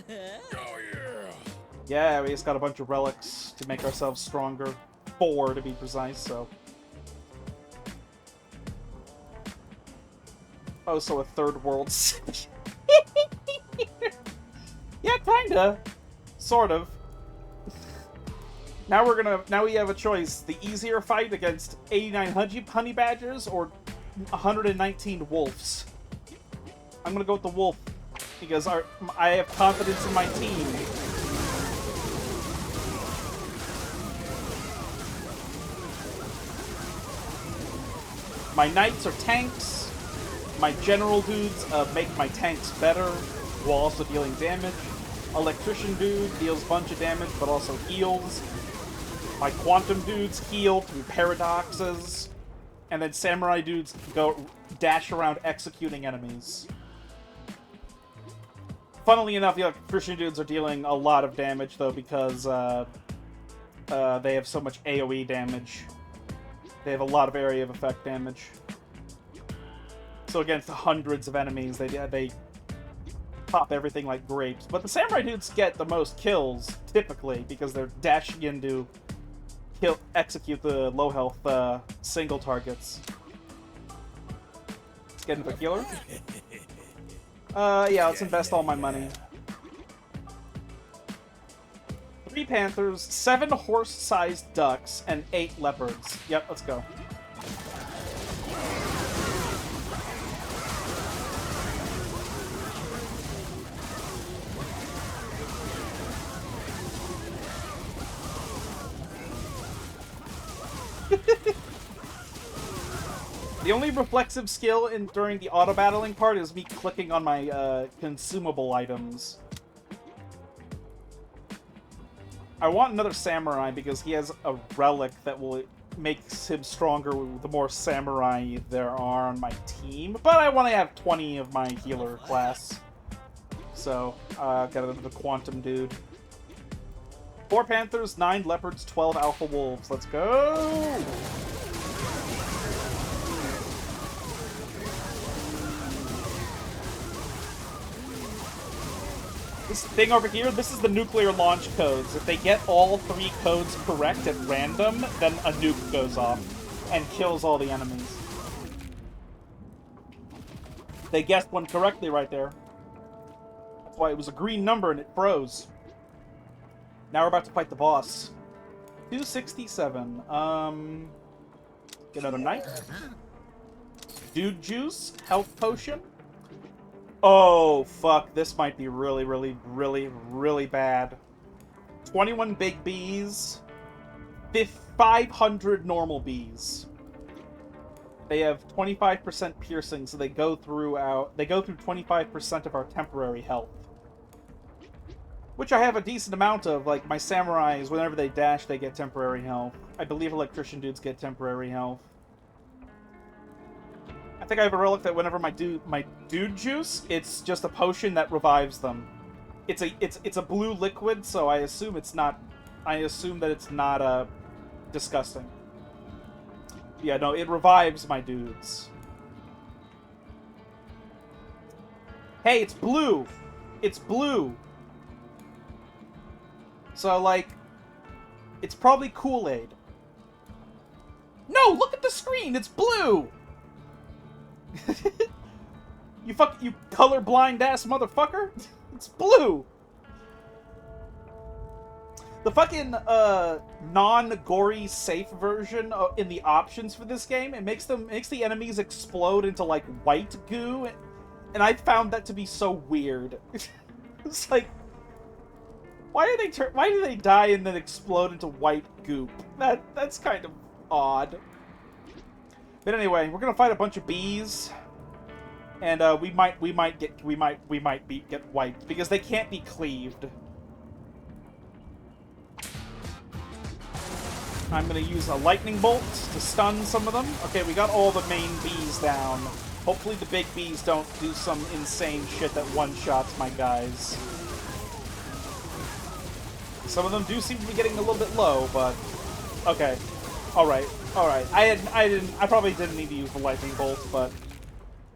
Oh yeah!
Yeah, we just got a bunch of relics to make ourselves stronger. 4 to be precise, so. Oh, so a third world city. Yeah, kinda. Sort of. Now we have a choice. The easier fight against 89 honey badgers or 119 wolves. I'm gonna go with the wolf because I have confidence in my team. My knights are tanks. My general dudes make my tanks better while also dealing damage. Electrician dude deals a bunch of damage but also heals. My quantum dudes heal through paradoxes. And then samurai dudes dash around executing enemies. Funnily enough, the electrician dudes are dealing a lot of damage though because they have so much AoE damage. They have a lot of area of effect damage. So against hundreds of enemies, they pop everything like grapes. But the samurai dudes get the most kills, typically, because they're dashing in to execute the low health single targets. Let's get into the healer. Yeah, let's invest all my money. 3 panthers, 7 horse-sized ducks, and 8 leopards. Yep, let's go. The only reflexive skill during the auto-battling part is me clicking on my consumable items. I want another samurai because he has a relic that will makes him stronger the more samurai there are on my team. But I want to have 20 of my healer class. So, got another quantum dude. 4 panthers, 9 leopards, 12 alpha wolves. Let's go! This thing over here, this is the nuclear launch codes. If they get all 3 codes correct at random, then a nuke goes off and kills all the enemies. They guessed one correctly right there. That's why it was a green number and it froze. Now we're about to fight the boss. 267. Get another knight. Dude juice. Health potion. Oh, fuck. This might be really, really, really, really bad. 21 big bees. 500 normal bees. They have 25% piercing, so they go through 25% of our temporary health. Which I have a decent amount of. Like, my samurais, whenever they dash, they get temporary health. I believe electrician dudes get temporary health. I think I have a relic that whenever my dude juice, it's just a potion that revives them. It's a blue liquid, so I assume it's not. I assume that it's not disgusting. Yeah, no, it revives my dudes. Hey, it's blue. It's blue. So like, it's probably Kool-Aid. No, look at the screen. It's blue. You colorblind ass motherfucker! It's blue! The fucking, non-gory safe version in the options for this game, it makes the enemies explode into, like, white goo, and I found that to be so weird. It's like, why do they die and then explode into white goop? That's kind of odd. But anyway, we're gonna fight a bunch of bees, and we might get wiped because they can't be cleaved. I'm gonna use a lightning bolt to stun some of them. Okay, we got all the main bees down. Hopefully the big bees don't do some insane shit that one-shots my guys. Some of them do seem to be getting a little bit low, but okay. Alright. I probably didn't need to use the lightning bolt, but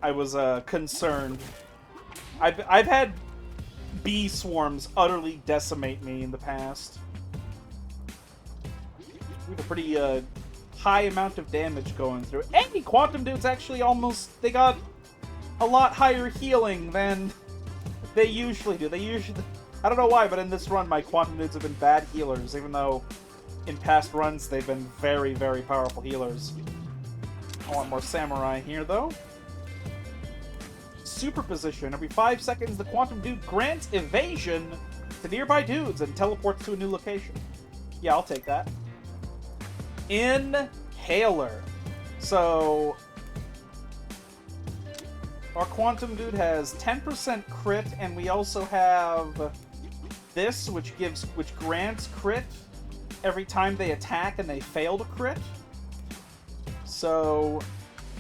I was concerned. I've had bee swarms utterly decimate me in the past. We have a pretty high amount of damage going through. Hey, quantum dudes actually they got a lot higher healing than they usually do. I don't know why, but in this run my quantum dudes have been bad healers, even though in past runs, they've been very, very powerful healers. I want more samurai here, though. Superposition. Every 5 seconds, the quantum dude grants evasion to nearby dudes and teleports to a new location. Yeah, I'll take that. Inhaler. So, our quantum dude has 10% crit, and we also have this, which grants crit every time they attack and they fail to crit. So,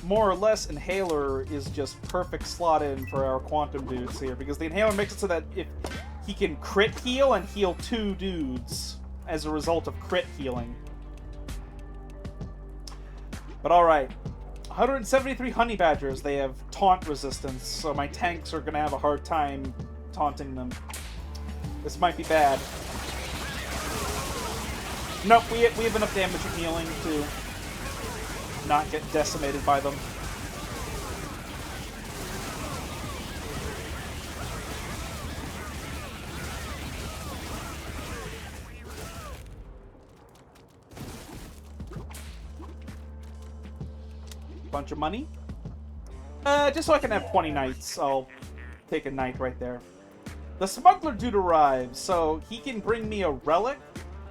more or less, Inhaler is just perfect slot in for our quantum dudes here, because the Inhaler makes it so that if he can crit heal and heal 2 dudes as a result of crit healing. But alright, 173 honey badgers, they have taunt resistance, so my tanks are gonna have a hard time taunting them. This might be bad. Nope, we have enough damage and healing to not get decimated by them. Bunch of money. Just so I can have 20 knights, I'll take a knight right there. The smuggler dude arrives, so he can bring me a relic.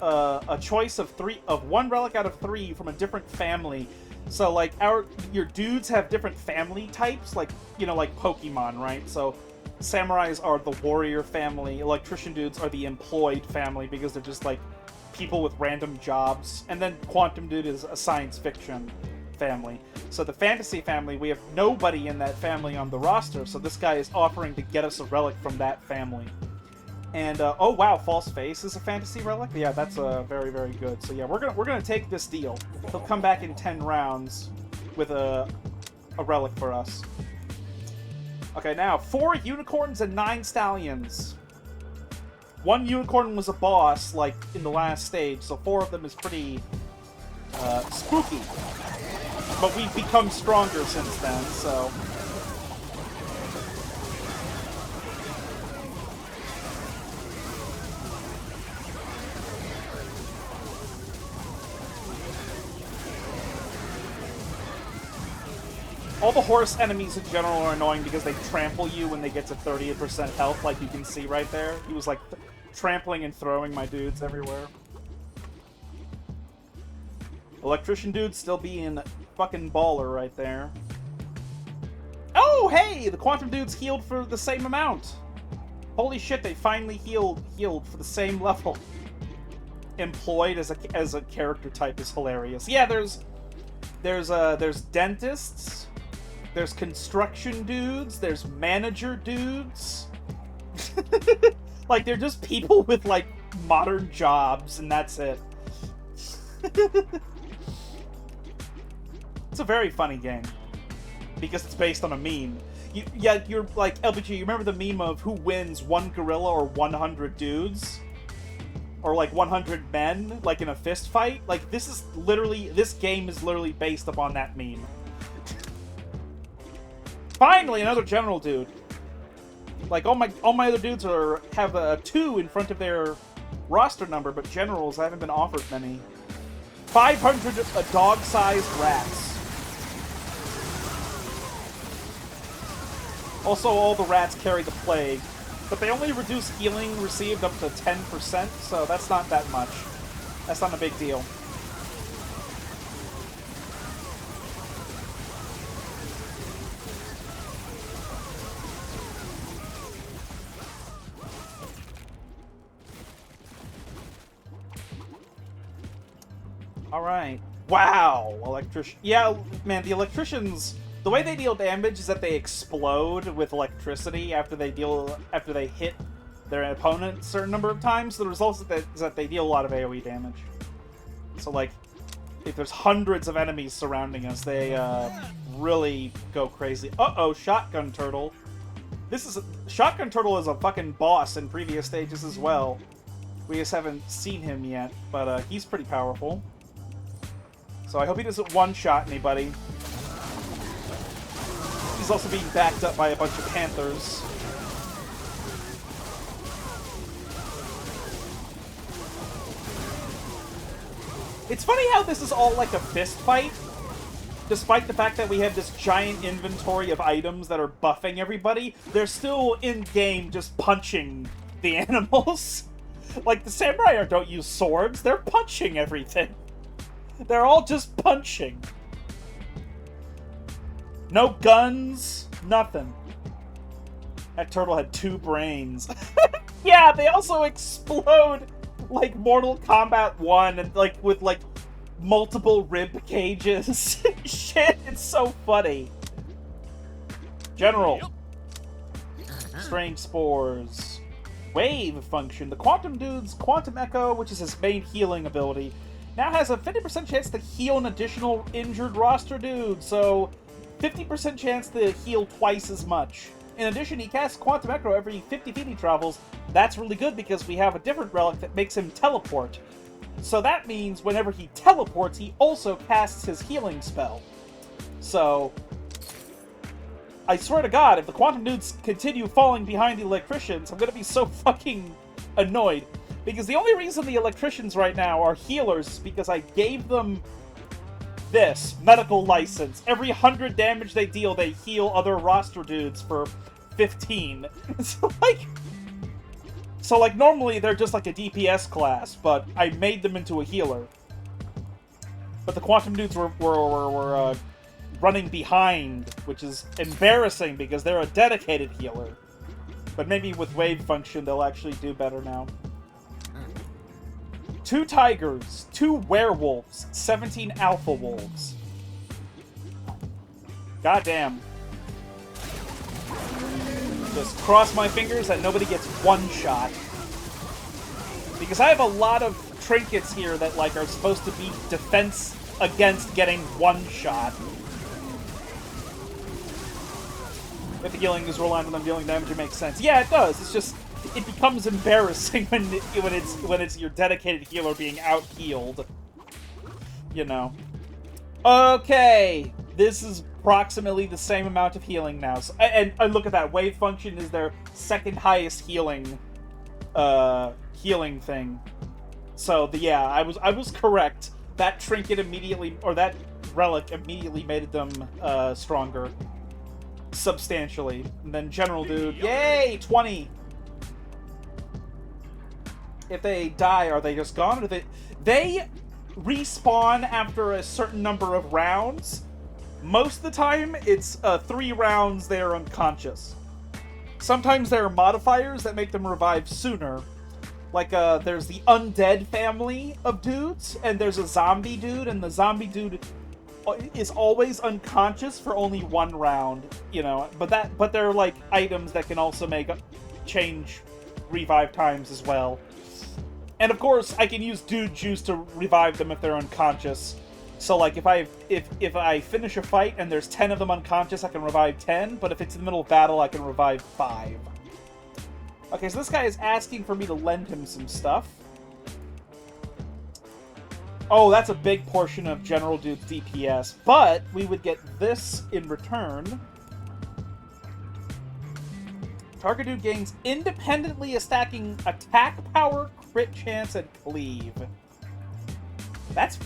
A choice of 1 relic out of 3 from a different family So, like, your dudes have different family types, like, you know, like Pokemon, right? So, samurais are the warrior family, electrician dudes are the employed family because they're just, like, people with random jobs, and then Quantum Dude is a science fiction family. So the fantasy family, we have nobody in that family on the roster, so this guy is offering to get us a relic from that family. And oh wow, False Face is a fantasy relic. Yeah, that's very, very good. So yeah, we're gonna take this deal. He'll come back in 10 rounds with a relic for us. Okay, now 4 unicorns and 9 stallions. 1 unicorn was a boss, like in the last stage, so 4 of them is pretty spooky. But we've become stronger since then, so. All the horse enemies in general are annoying because they trample you when they get to 30% health, like you can see right there. He was like trampling and throwing my dudes everywhere. Electrician dude still being fucking baller right there. Oh, hey! The Quantum dudes healed for the same amount. Holy shit, they finally healed for the same level. Employed as a character type is hilarious. Yeah, there's dentists. There's construction dudes, there's manager dudes. Like, they're just people with, like, modern jobs, and that's it. It's a very funny game. Because it's based on a meme. You're like, LPG, you remember the meme of who wins, 1 gorilla or 100 dudes? Or, like, 100 men, like, in a fist fight? Like, this game is literally based upon that meme. Finally, another general dude. Like, all my other dudes have a 2 in front of their roster number, but generals, I haven't been offered many. 500 dog-sized rats. Also, all the rats carry the plague, but they only reduce healing received up to 10%, so that's not that much. That's not a big deal. Alright. Wow! Electrician. Yeah, man, the electricians, the way they deal damage is that they explode with electricity after they hit their opponent a certain number of times. The result is that they deal a lot of AoE damage. So, like, if there's hundreds of enemies surrounding us, they really go crazy. Uh-oh, Shotgun Turtle. Shotgun Turtle is a fucking boss in previous stages as well. We just haven't seen him yet, but he's pretty powerful. So I hope he doesn't one-shot anybody. He's also being backed up by a bunch of panthers. It's funny how this is all like a fist fight, despite the fact that we have this giant inventory of items that are buffing everybody. They're still in-game just punching the animals. Like, the samurai don't use swords, they're punching everything. They're all just punching. No guns, nothing. That turtle had 2 brains. Yeah, they also explode like Mortal Kombat 1 and like with like multiple rib cages. Shit, it's so funny. General. Strange spores. Wave function. The Quantum Dude's Quantum Echo, which is his main healing ability, now has a 50% chance to heal an additional injured roster dude, so 50% chance to heal twice as much. In addition, he casts Quantum Echo every 50 feet he travels. That's really good because we have a different relic that makes him teleport. So that means whenever he teleports, he also casts his healing spell. So, I swear to God, if the Quantum Dudes continue falling behind the electricians, I'm gonna be so fucking annoyed. Because the only reason the electricians right now are healers is because I gave them this medical license. Every 100 damage they deal, they heal other roster dudes for 15. So like normally they're just like a DPS class, but I made them into a healer. But the Quantum dudes were running behind, which is embarrassing because they're a dedicated healer. But maybe with wave function, they'll actually do better now. 2 tigers, 2 werewolves, 17 alpha wolves. Goddamn. Just cross my fingers that nobody gets one shot. Because I have a lot of trinkets here that, like, are supposed to be defense against getting one shot. If the healing is reliant on them dealing damage, it makes sense. Yeah, it does. It's just, it becomes embarrassing when it's your dedicated healer being out-healed. You know. Okay, this is approximately the same amount of healing now. So, and look at that. Wave function is their second highest healing thing. So yeah, I was correct. That trinket immediately, or that relic immediately made them stronger. Substantially. And then General Dude, yay! 20! If they die, are they just gone? Or they respawn after a certain number of rounds. Most of the time, it's 3 rounds they're unconscious. Sometimes there are modifiers that make them revive sooner. Like, there's the undead family of dudes, and there's a zombie dude, and the zombie dude is always unconscious for only 1 round, you know. But they're like items that can also change revive times as well. And of course, I can use dude juice to revive them if they're unconscious. So like if I finish a fight and there's 10 of them unconscious, I can revive 10. But if it's in the middle of battle, I can revive 5. Okay, so this guy is asking for me to lend him some stuff. Oh, that's a big portion of General Dude's DPS. But we would get this in return. Target Dude gains independently a stacking attack power, crit chance, and cleave. That's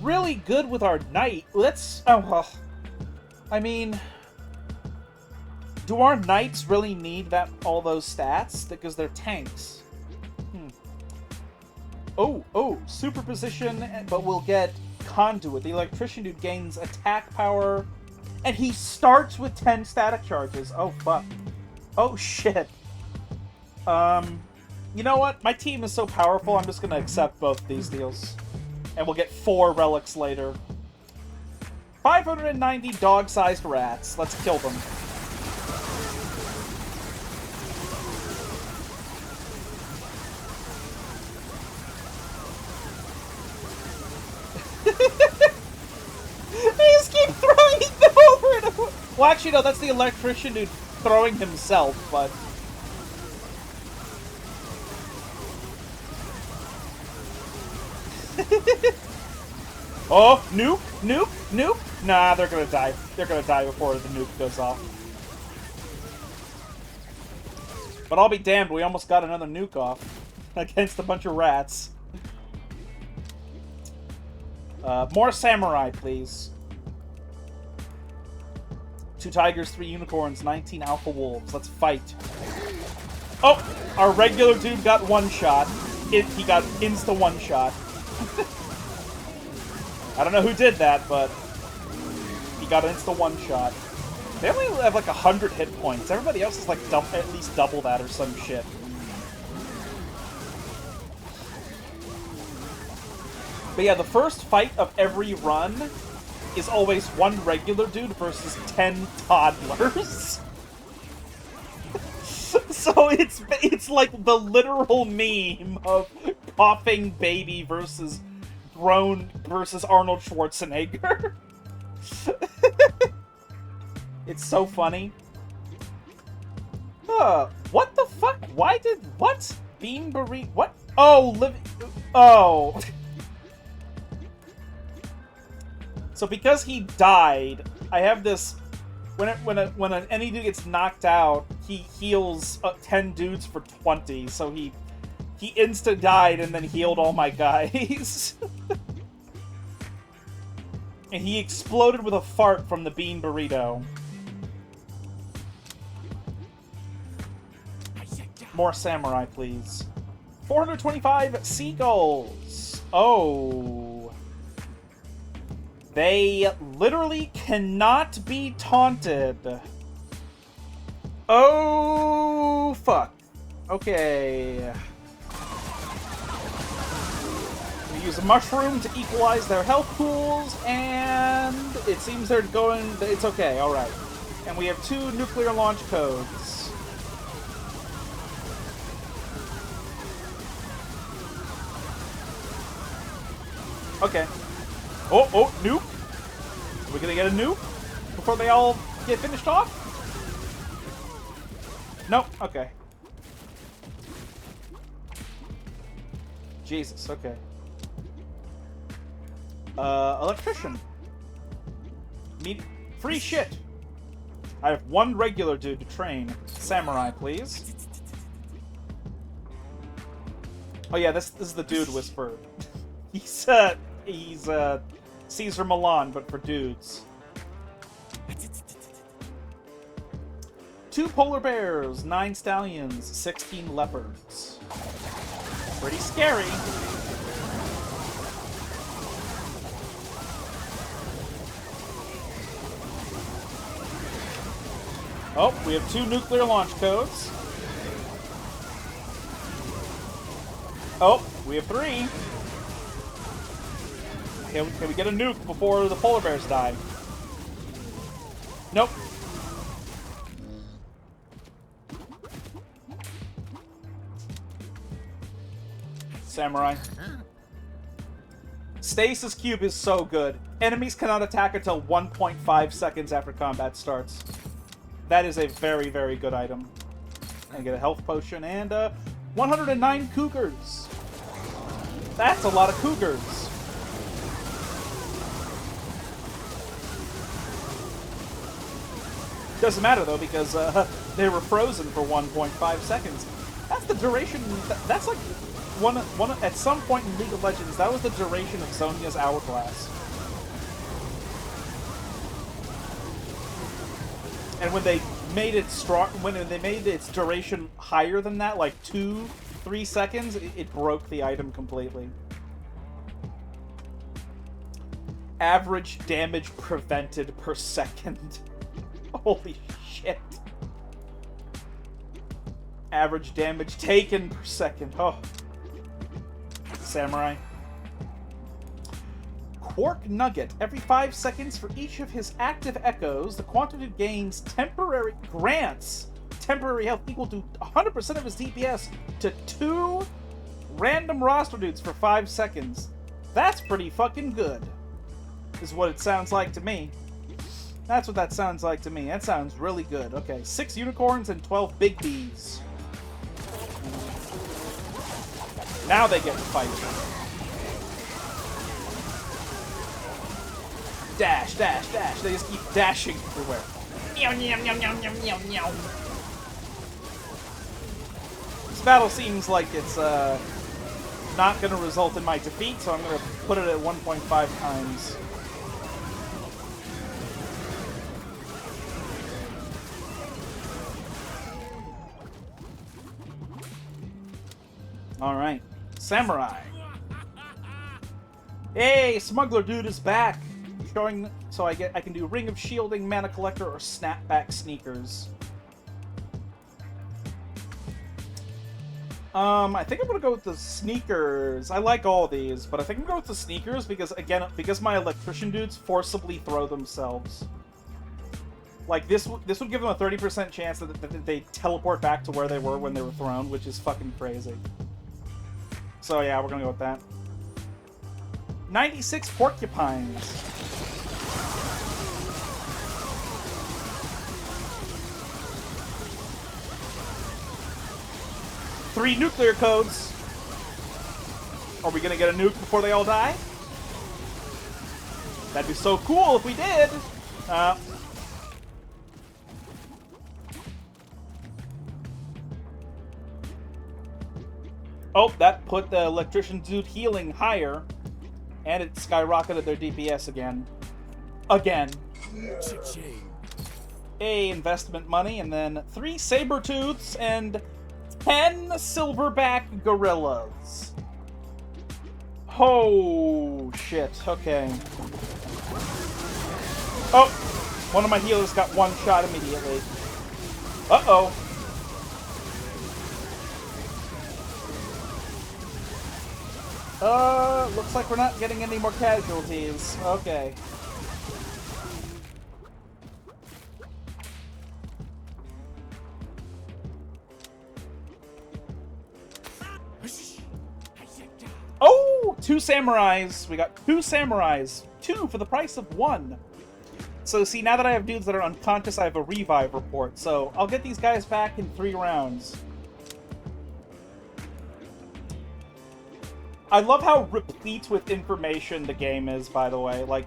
really good with our knight. I mean, do our knights really need all those stats? Because they're tanks. Oh, superposition, but we'll get Conduit. The Electrician Dude gains attack power, and he starts with 10 static charges. Oh, fuck. Oh, shit. You know what? My team is so powerful, I'm just gonna accept both these deals. And we'll get 4 relics later. 590 dog-sized rats. Let's kill them. They just keep throwing them over and over. Well, actually, no, that's the Electrician Dude throwing himself, but... Oh, nuke. Nah, they're gonna die. They're gonna die before the nuke goes off. But I'll be damned, we almost got another nuke off against a bunch of rats. More samurai, please. 2 tigers, 3 unicorns, 19 alpha wolves. Let's fight. Oh! Our regular dude got 1 shot. He got insta 1 shot. I don't know who did that, but he got insta 1 shot. They only have like 100 hit points. Everybody else is like at least double that or some shit. But yeah, the first fight of every run is always 1 regular dude versus 10 toddlers. So it's like the literal meme of coughing baby versus grown versus Arnold Schwarzenegger. It's so funny. What the fuck? What? Bean burrito? What? Oh, oh. So because he died, I have this. When an any dude gets knocked out, he heals 10 dudes for 20. So he insta died and then healed all my guys. And he exploded with a fart from the bean burrito. More samurai, please. 425 seagulls. Oh. They literally cannot be taunted. Oh, fuck. Okay. We use a mushroom to equalize their health pools, and it seems they're going... It's okay, alright. And we have 2 nuclear launch codes. Okay. Oh, nuke. Are we gonna get a nuke before they all get finished off? Nope, okay. Jesus, okay. Electrician. Free shit. I have 1 regular dude to train. Samurai, please. Oh yeah, this is the dude whisperer. He's Caesar Milan, but for dudes. 2 polar bears, 9 stallions, 16 leopards. Pretty scary. Oh, we have 2 nuclear launch codes. Oh, we have 3. Can we get a nuke before the polar bears die? Nope. Samurai. Stasis Cube is so good. Enemies cannot attack until 1.5 seconds after combat starts. That is a very, very good item. I get a health potion and 109 cougars. That's a lot of cougars. Doesn't matter though, because they were frozen for 1.5 seconds. That's the duration. That's like one at some point in League of Legends. That was the duration of Zhonya's hourglass. And when they made it strong, when they made its duration higher than that, like 2-3 seconds, it broke the item completely. Average damage prevented per second. Holy shit. Average damage taken per second. Oh. Samurai. Quark Nugget. Every 5 seconds for each of his active echoes, the Quantity gains temporary health equal to 100% of his DPS to 2 random roster dudes for 5 seconds. That's pretty fucking good, is what it sounds like to me. That's what that sounds like to me. That sounds really good. Okay, 6 unicorns and 12 big bees. Now they get to fight. Dash, dash, dash. They just keep dashing everywhere. Meow, meow, meow, meow, meow, meow, meow. This battle seems like it's not going to result in my defeat, so I'm going to put it at 1.5 times. Alright. Samurai. Hey, Smuggler Dude is back. Showing so I can do Ring of Shielding, Mana Collector, or Snapback Sneakers. I think I'm gonna go with the sneakers. I like all of these, but I think I'm gonna go with the sneakers because my electrician dudes forcibly throw themselves. Like this would give them a 30% chance that they teleport back to where they were when they were thrown, which is fucking crazy. So yeah, we're gonna go with that. 96 porcupines. Three nuclear codes. Are we gonna get a nuke before they all die? That'd be so cool if we did. Oh, that put the electrician dude healing higher. And it skyrocketed their DPS again. Again. A investment money, and then 3 saber-tooths and 10 silverback gorillas. Oh, shit. Okay. Oh! One of my healers got one shot immediately. Uh-oh. Looks like we're not getting any more casualties. Okay. Oh! 2 samurais. We got 2 samurais. 2 for the price of 1. So, see, now that I have dudes that are unconscious, I have a revive report. So, I'll get these guys back in 3 rounds. I love how replete with information the game is, by the way. Like,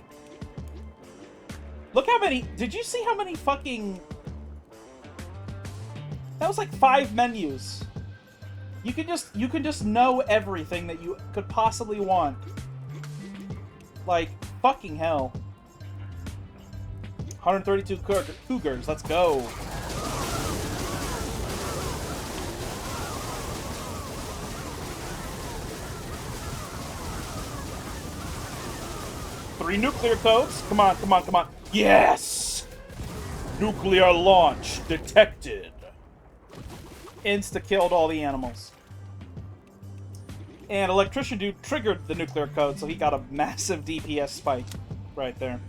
look how many... Did you see how many fucking... That was like 5 menus. You can just know everything that you could possibly want. Like, fucking hell. 132 cougars, let's go. Three nuclear codes. Come on, come on, come on. Yes! Nuclear launch detected. Insta-killed all the animals. And Electrician Dude triggered the nuclear code, so he got a massive DPS spike right there.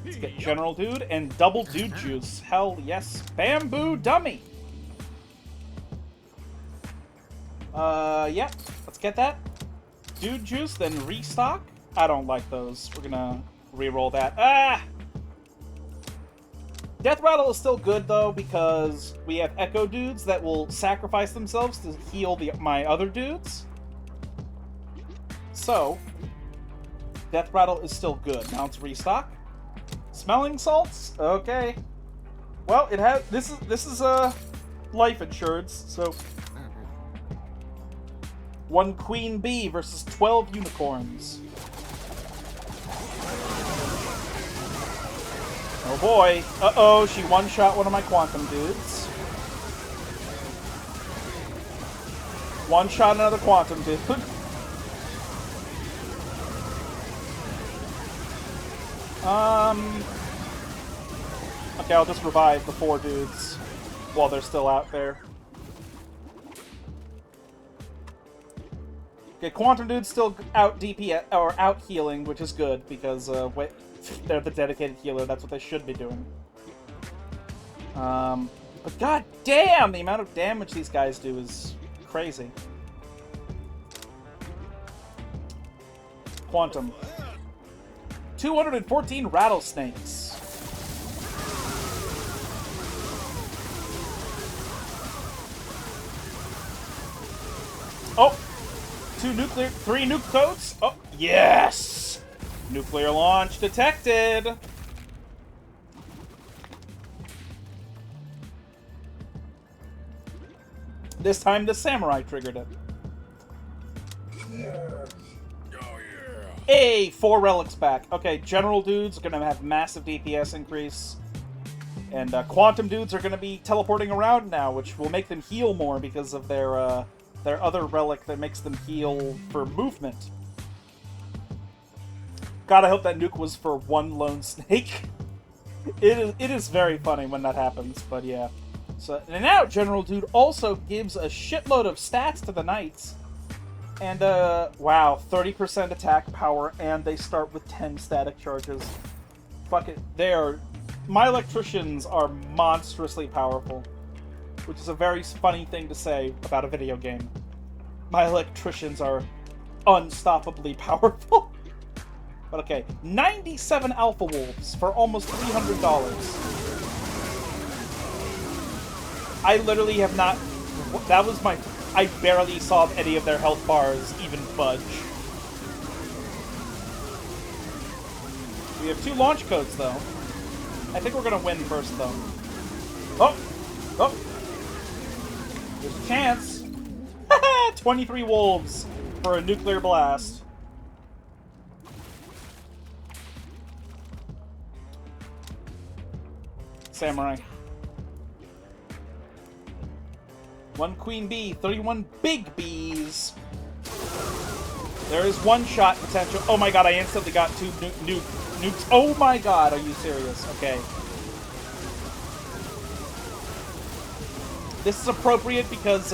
Let's get General Dude and Double Dude Juice. Hell yes. Bamboo Dummy! Yeah. Let's get that. Dude Juice, then restock. I don't like those. We're gonna re-roll that. Ah! Death Rattle is still good, though, because we have Echo Dudes that will sacrifice themselves to heal my other dudes. So, Death Rattle is still good. Now let's restock. Smelling salts? Okay. Well, it has... This is life insurance, so... 1 Queen Bee versus 12 unicorns. Oh boy. Uh-oh, she one-shot one of my quantum dudes. One-shot another quantum dude. Okay, I'll just revive the 4 dudes while they're still out there. Okay, quantum dude's still out DPS, or out healing, which is good, because, they're the dedicated healer, that's what they should be doing. But god damn, the amount of damage these guys do is crazy. Quantum. 214 rattlesnakes. Oh! 3 nuke codes? Oh, yes! Nuclear launch detected! This time the samurai triggered it. Hey, 4 relics back. Okay, general dudes are gonna have massive DPS increase. And quantum dudes are gonna be teleporting around now, which will make them heal more because of their other relic that makes them heal for movement. God, I hope that nuke was for 1 lone snake. It is very funny when that happens, but yeah. So, and now General Dude also gives a shitload of stats to the knights. And, wow, 30% attack power, and they start with 10 static charges. Fuck it, my electricians are monstrously powerful. Which is a very funny thing to say about a video game. My electricians are unstoppably powerful. But okay, 97 Alpha Wolves for almost $300. I literally have not... That was my... I barely saw any of their health bars even budge. We have 2 launch codes, though. I think we're gonna win first, though. Oh! Oh! There's a chance. 23 wolves for a nuclear blast. Samurai. 1 queen bee, 31 big bees. There is one-shot potential. Oh my god, I instantly got two nukes. Oh my god, are you serious? Okay. This is appropriate because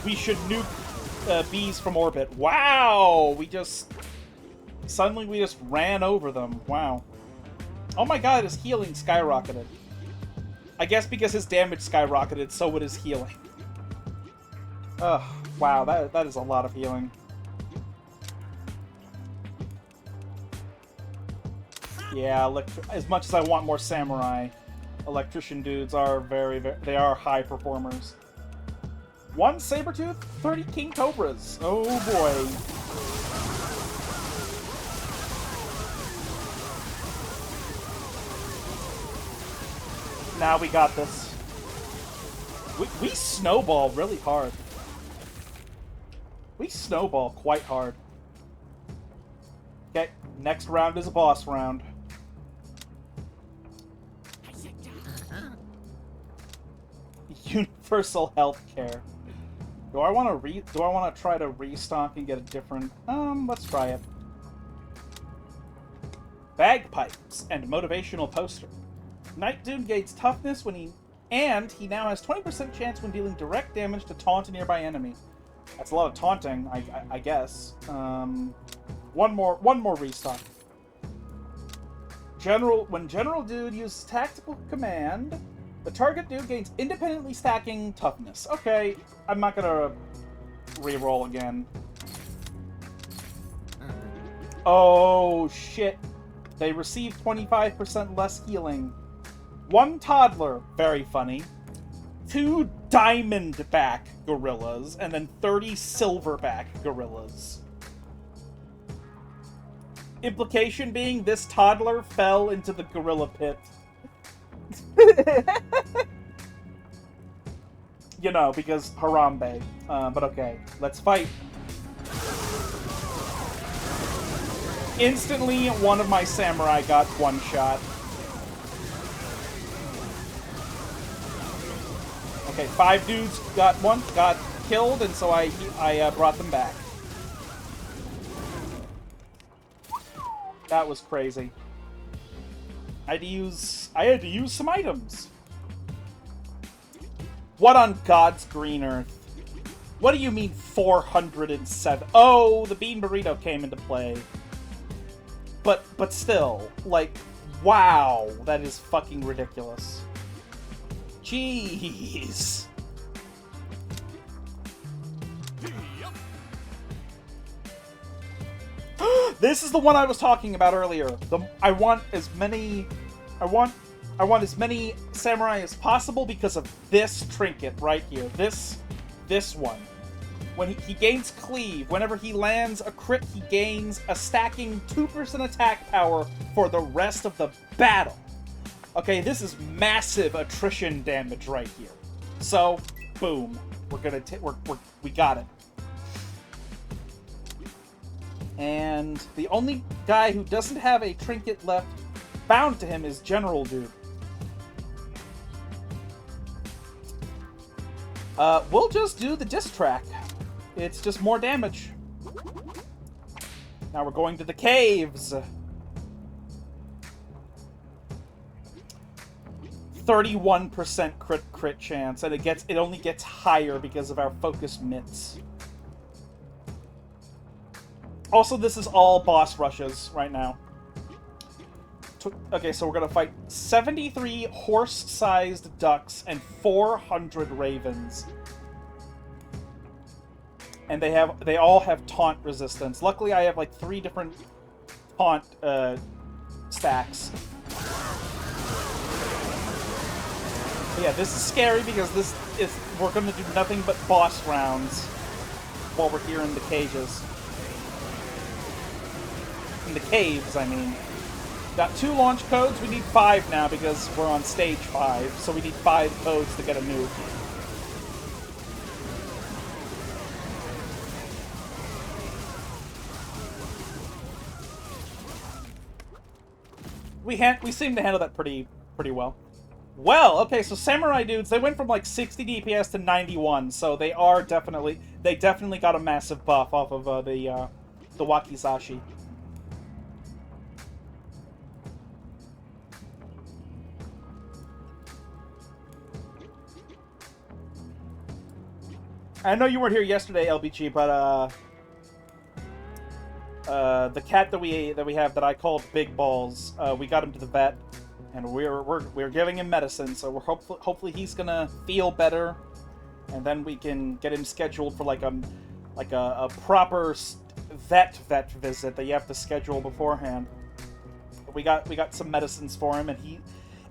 we should nuke bees from orbit. Wow! Suddenly we just ran over them. Wow. Oh my god, his healing skyrocketed. I guess because his damage skyrocketed, so would his healing. Ugh, wow, that is a lot of healing. Yeah, as much as I want more samurai, electrician dudes are they are high performers. 1 Sabretooth, 30 King Cobras. Oh boy. Now we got this. We snowball really hard. We snowball quite hard. Okay, next round is a boss round. Universal health care. Do I want to try to restock and get a different? Let's try it. Bagpipes and motivational poster. Night Dude gains toughness when he now has 20% chance when dealing direct damage to taunt a nearby enemy. That's a lot of taunting, I guess. One more restock. When General Dude uses tactical command, the target dude gains independently stacking toughness. Okay, I'm not gonna re-roll again. Oh shit! They receive 25% less healing. 1 toddler, very funny. 2 diamondback gorillas, and then 30 silverback gorillas. Implication being this toddler fell into the gorilla pit. You know, because Harambe. But okay, let's fight. Instantly, one of my samurai got one shot. Okay, 5 dudes got killed, and so I brought them back. That was crazy. I had to use some items. What on God's green earth? What do you mean 407? Oh, the bean burrito came into play. But still, like, wow, that is fucking ridiculous. Jeez. This is the one I was talking about earlier. I want as many samurai as possible because of this trinket right here. This one. When he gains cleave, whenever he lands a crit, he gains a stacking 2% attack power for the rest of the battle. Okay, this is massive attrition damage right here. So, boom. We got it. And the only guy who doesn't have a trinket left bound to him is General Dude. We'll just do the diss track. It's just more damage. Now we're going to the caves. 31% crit chance, and it only gets higher because of our focus mitts. Also, this is all boss rushes right now. Okay, so we're gonna fight 73 horse-sized ducks and 400 ravens. And they all have taunt resistance. Luckily, I have like 3 different taunt stacks. But yeah, this is scary because we're gonna do nothing but boss rounds while we're here in the cages. In the caves, I mean. Got 2 launch codes. We need 5 now because we're on stage 5, so we need 5 codes to get a nuke. We seem to handle that pretty well. Well, okay, so samurai dudes, they went from like 60 DPS to 91, so they definitely got a massive buff off of the the wakizashi. I know you weren't here yesterday, LBG, but the cat that we have that I called Big Balls, we got him to the vet, and we're giving him medicine, so we're hopefully he's gonna feel better, and then we can get him scheduled for like a proper vet visit that you have to schedule beforehand. But we got some medicines for him,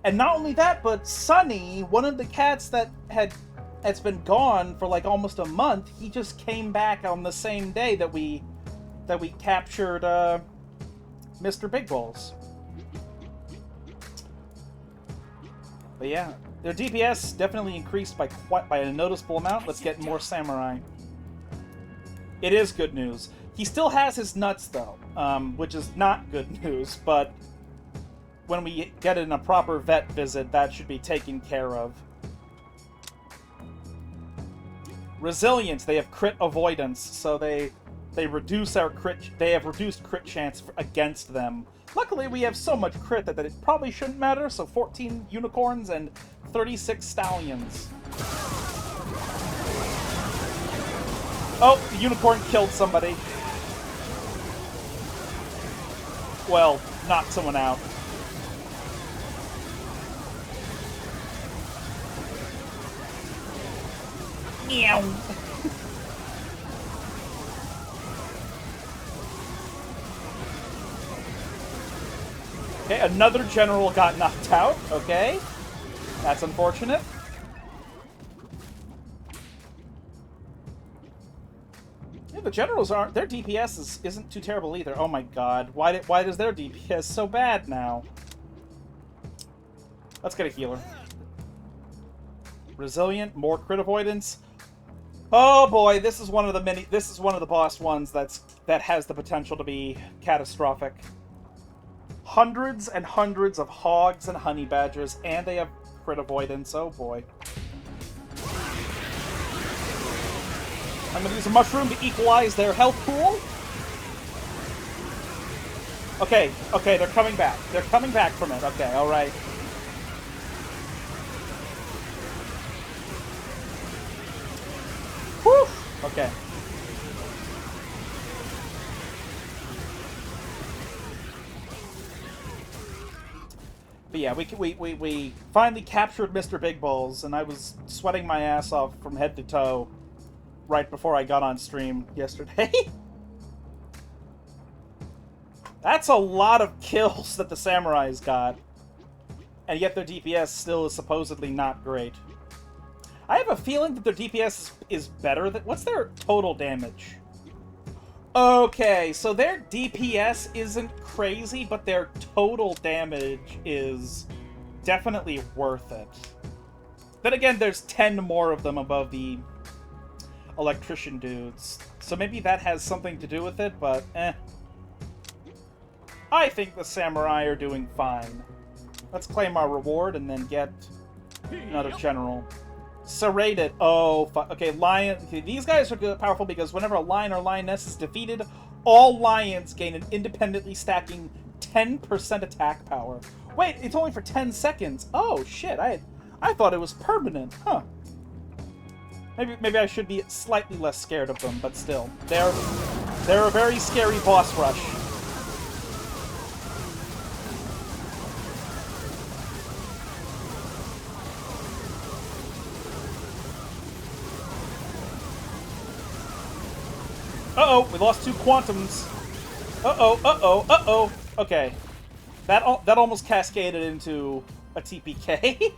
and not only that, but Sunny, one of the cats that's been gone for like almost a month, he just came back on the same day that we captured Mr. Big Balls. But yeah, their DPS definitely increased by a noticeable amount. Let's get more samurai. It is good news. He still has his nuts though, which is not good news, but when we get in a proper vet visit, that should be taken care of. Resilience, they have crit avoidance, so they reduce our crit. They have reduced crit chance against them. Luckily, we have so much crit that it probably shouldn't matter. So 14 unicorns and 36 stallions. Oh, the unicorn killed somebody. Well, knocked someone out. Meow. Okay, another general got knocked out. Okay, that's unfortunate. Yeah, the generals aren't. Their DPS isn't too terrible either. Oh my god, why is their DPS so bad now? Let's get a healer. Resilient, more crit avoidance. Oh boy, this is one of the boss ones that has the potential to be catastrophic. Hundreds and hundreds of hogs and honey badgers, and they have crit avoidance. Oh boy. I'm gonna use a mushroom to equalize their health pool. Okay, they're coming back. They're coming back from it. Okay, alright. Whew! Okay. But yeah, we finally captured Mr. Big Balls, and I was sweating my ass off from head to toe right before I got on stream yesterday. That's a lot of kills that the samurais got, and yet their DPS still is supposedly not great. I have a feeling that their DPS is better than... What's their total damage? Okay, so their DPS isn't crazy, but their total damage is definitely worth it. Then again, there's 10 more of them above the electrician dudes. So maybe that has something to do with it, but eh. I think the samurai are doing fine. Let's claim our reward and then get another general. Serrated. Oh, okay, lion. Okay, these guys are good, powerful because whenever a lion or lioness is defeated, all lions gain an independently stacking 10% attack power. Wait, it's only for 10 seconds. Oh shit! I thought it was permanent. Huh? Maybe I should be slightly less scared of them, but still, they're a very scary boss rush. Uh-oh, we lost 2 quantums. Uh-oh. Okay. That almost cascaded into a TPK.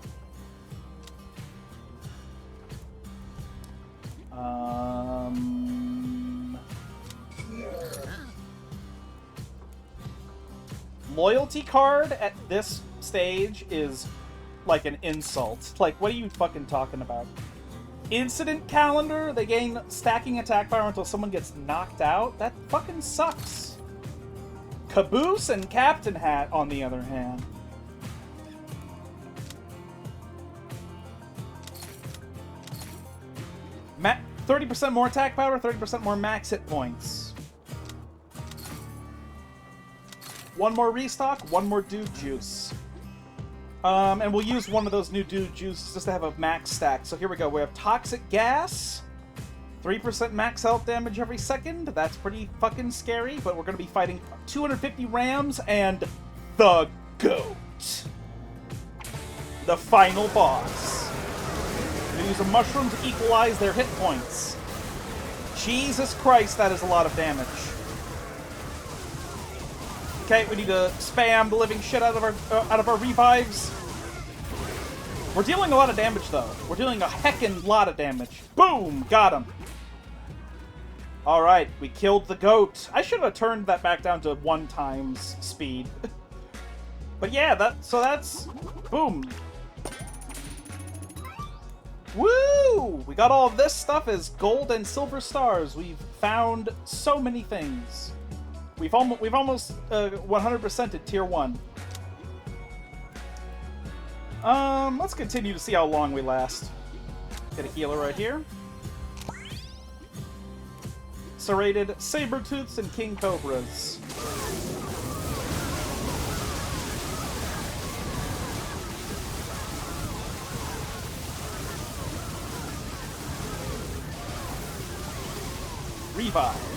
Loyalty card at this stage is like an insult. Like, what are you fucking talking about? Incident calendar, they gain stacking attack power until someone gets knocked out? That fucking sucks. Caboose and Captain Hat, on the other hand. Ma 30% more attack power, 30% more max hit points. One more restock, one more dude juice. And we'll use one of those new dude juices just to have a max stack. So here we go. We have Toxic Gas. 3% max health damage every second. That's pretty fucking scary, but we're going to be fighting 250 rams and the GOAT. The final boss. We're going to use a mushroom to equalize their hit points. Jesus Christ, that is a lot of damage. Okay, we need to spam the living shit out of our revives. We're dealing a lot of damage, though. We're dealing a heckin' lot of damage. Boom! Got him. Alright, we killed the GOAT. I should have turned that back down to 1 times speed. But yeah, that's... Boom. Woo! We got all of this stuff as gold and silver stars. We've found so many things. We've almost 100%ed tier 1. Let's continue to see how long we last. Get a healer right here. Serrated Sabertooths and King Cobras. Revive.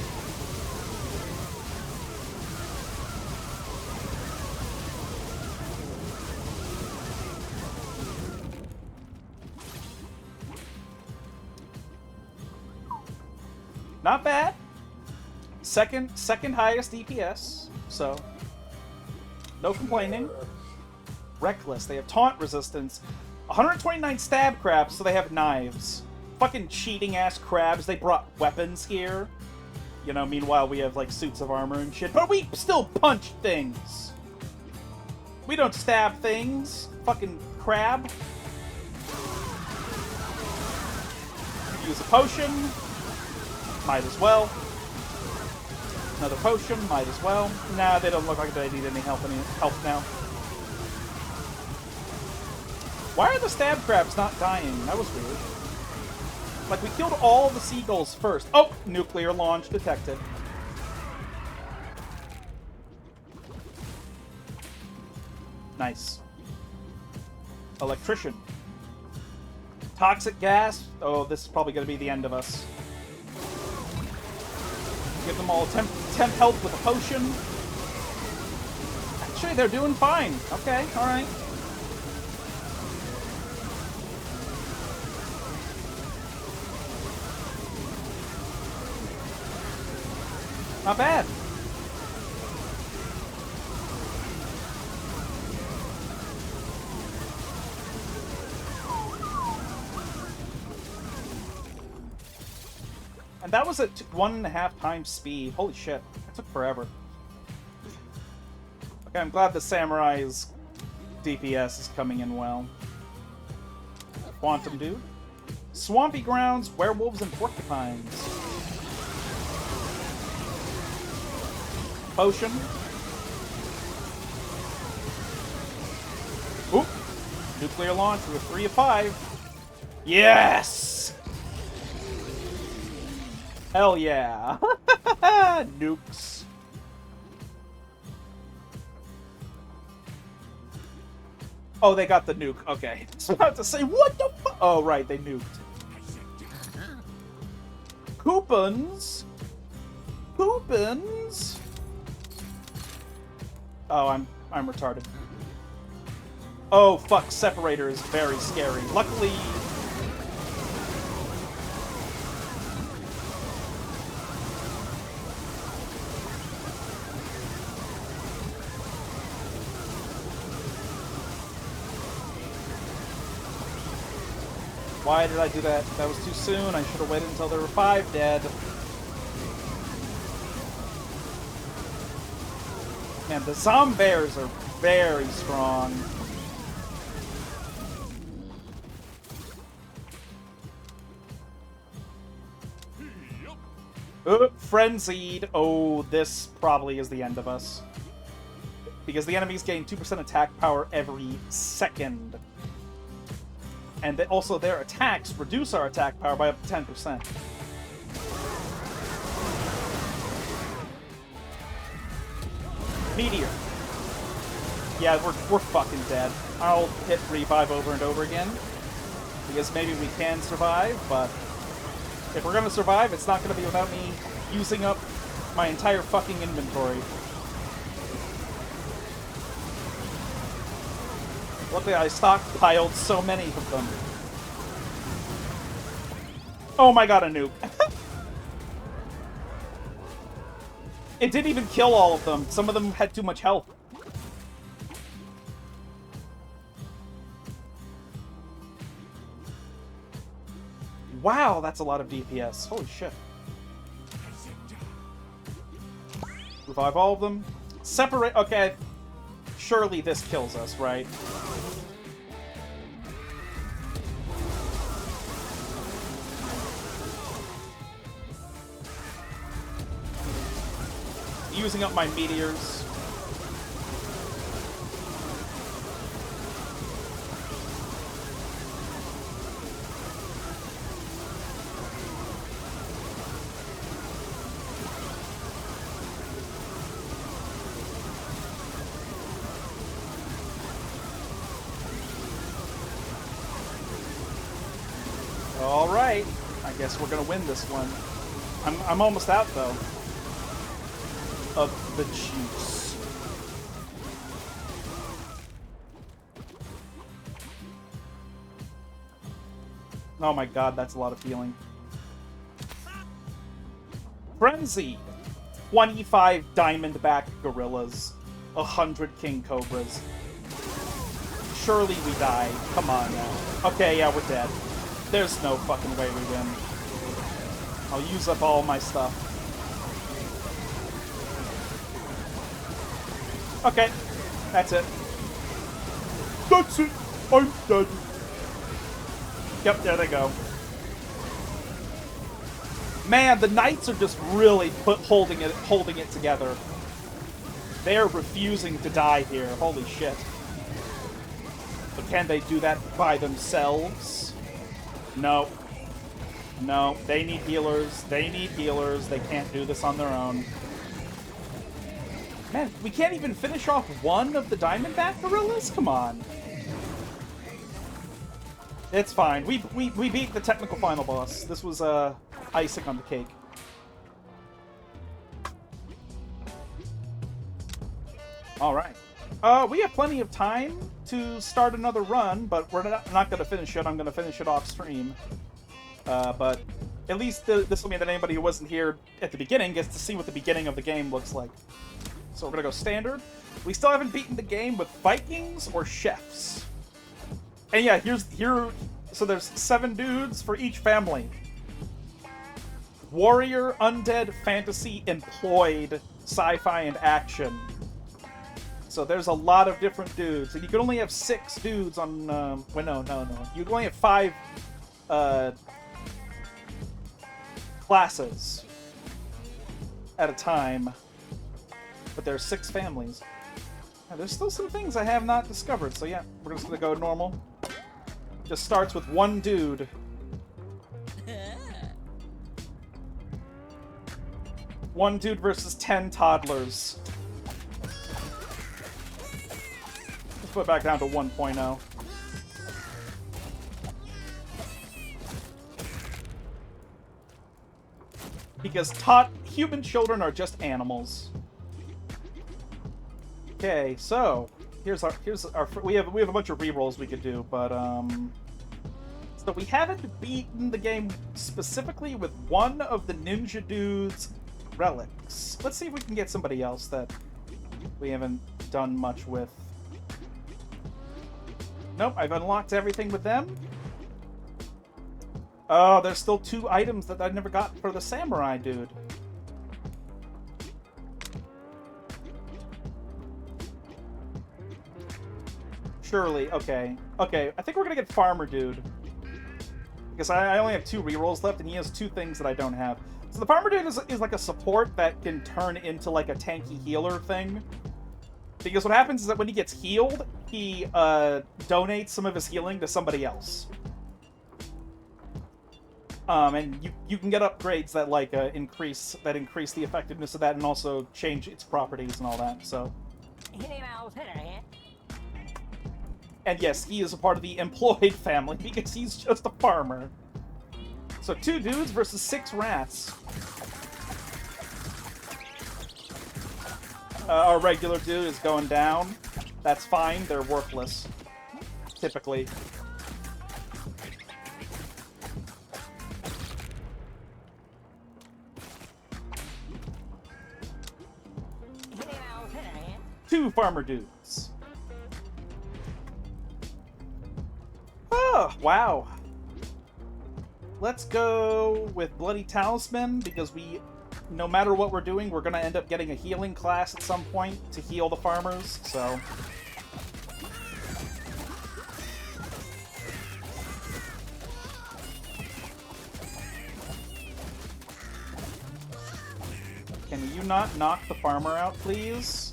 Not bad. Second highest DPS, so no complaining. Reckless. They have taunt resistance. 129 stab crabs, so they have knives. Fucking cheating ass crabs. They brought weapons here. You know, meanwhile we have like suits of armor and shit, but we still punch things. We don't stab things. Fucking crab. Use a potion. Might as well. Another potion, might as well. Nah, they don't look like they need any help now. Why are the stab crabs not dying? That was weird. Like, we killed all the seagulls first. Oh! Nuclear launch detected. Nice. Electrician. Toxic gas. Oh, this is probably going to be the end of us. Give them all temp health with a potion. Actually, they're doing fine. Okay, alright. Not bad. And that was at 1.5 times speed. Holy shit. That took forever. Okay, I'm glad the Samurai's DPS is coming in well. Quantum Dude. Swampy Grounds, Werewolves, and Porcupines. Potion. Oop. Nuclear launch with 3 of 5. Yes! Hell yeah. Nukes. Oh, they got the nuke. Okay. I was about to say, what the fuck? Oh, right, they nuked. Coupons? Coupons? Oh, I'm retarded. Oh, fuck, Separator is very scary. Luckily... Why did I do that? That was too soon. I should have waited until there were 5 dead. Man, the zombears are very strong. Frenzied. Oh, this probably is the end of us. Because the enemies gain 2% attack power every second. And also their attacks reduce our attack power by up to 10%. Meteor. Yeah, we're fucking dead. I'll hit revive over and over again. Because maybe we can survive, but if we're gonna survive, it's not gonna be without me using up my entire fucking inventory. Luckily, I stockpiled so many of them. Oh my god, a nuke. It didn't even kill all of them. Some of them had too much health. Wow, that's a lot of DPS. Holy shit. Revive all of them. Separate... Okay. Surely this kills us, right? Using up my meteors. All right, I guess we're gonna win this one. I'm almost out though of the juice. Oh my god, that's a lot of healing. Frenzy! 25 diamondback gorillas. 100 king cobras. Surely we die. Come on now. Okay, yeah, we're dead. There's no fucking way we win. I'll use up all my stuff. Okay, that's it. That's it! I'm dead. Yep, there they go. Man, the knights are just really holding it together. They're refusing to die here. Holy shit. But can they do that by themselves? No. No, they need healers. They need healers. They can't do this on their own. Man, we can't even finish off one of the diamondback gorillas? Come on. It's fine. We beat the technical final boss. This was icing on the cake. Alright. We have plenty of time to start another run, but we're not going to finish it. I'm going to finish it off stream. But at least this will mean that anybody who wasn't here at the beginning gets to see what the beginning of the game looks like. So we're going to go standard. We still haven't beaten the game with Vikings or chefs. And yeah, so there's 7 dudes for each family. Warrior, undead, fantasy, employed, sci-fi, and action. So there's a lot of different dudes. And you can only have 6 dudes on, well, no. You can only have 5, classes at a time. But there's 6 families. Yeah, there's still some things I have not discovered, so yeah, we're just gonna go normal. Just starts with 1 dude. One dude versus 10 toddlers. Let's put it back down to 1.0. Because human children are just animals. Okay, so here's our we have a bunch of rerolls we could do, but so we haven't beaten the game specifically with one of the ninja dudes' relics. Let's see if we can get somebody else that we haven't done much with. Nope, I've unlocked everything with them. Oh, there's still 2 items that I never got for the samurai dude. Surely, okay. Okay, I think we're gonna get Farmer Dude. Because I only have 2 rerolls left, and he has 2 things that I don't have. So the Farmer Dude is like a support that can turn into like a tanky healer thing. Because what happens is that when he gets healed, he donates some of his healing to somebody else. And you can get upgrades that like increase the effectiveness of that and also change its properties and all that. So And yes, he is a part of the employed family because he's just a farmer. So 2 dudes versus 6 rats. Our regular dude is going down. That's fine, they're worthless. Typically. Two farmer dudes. Oh, wow. Let's go with Bloody Talisman, because no matter what we're doing, we're going to end up getting a healing class at some point to heal the farmers, so... Can you not knock the farmer out, please?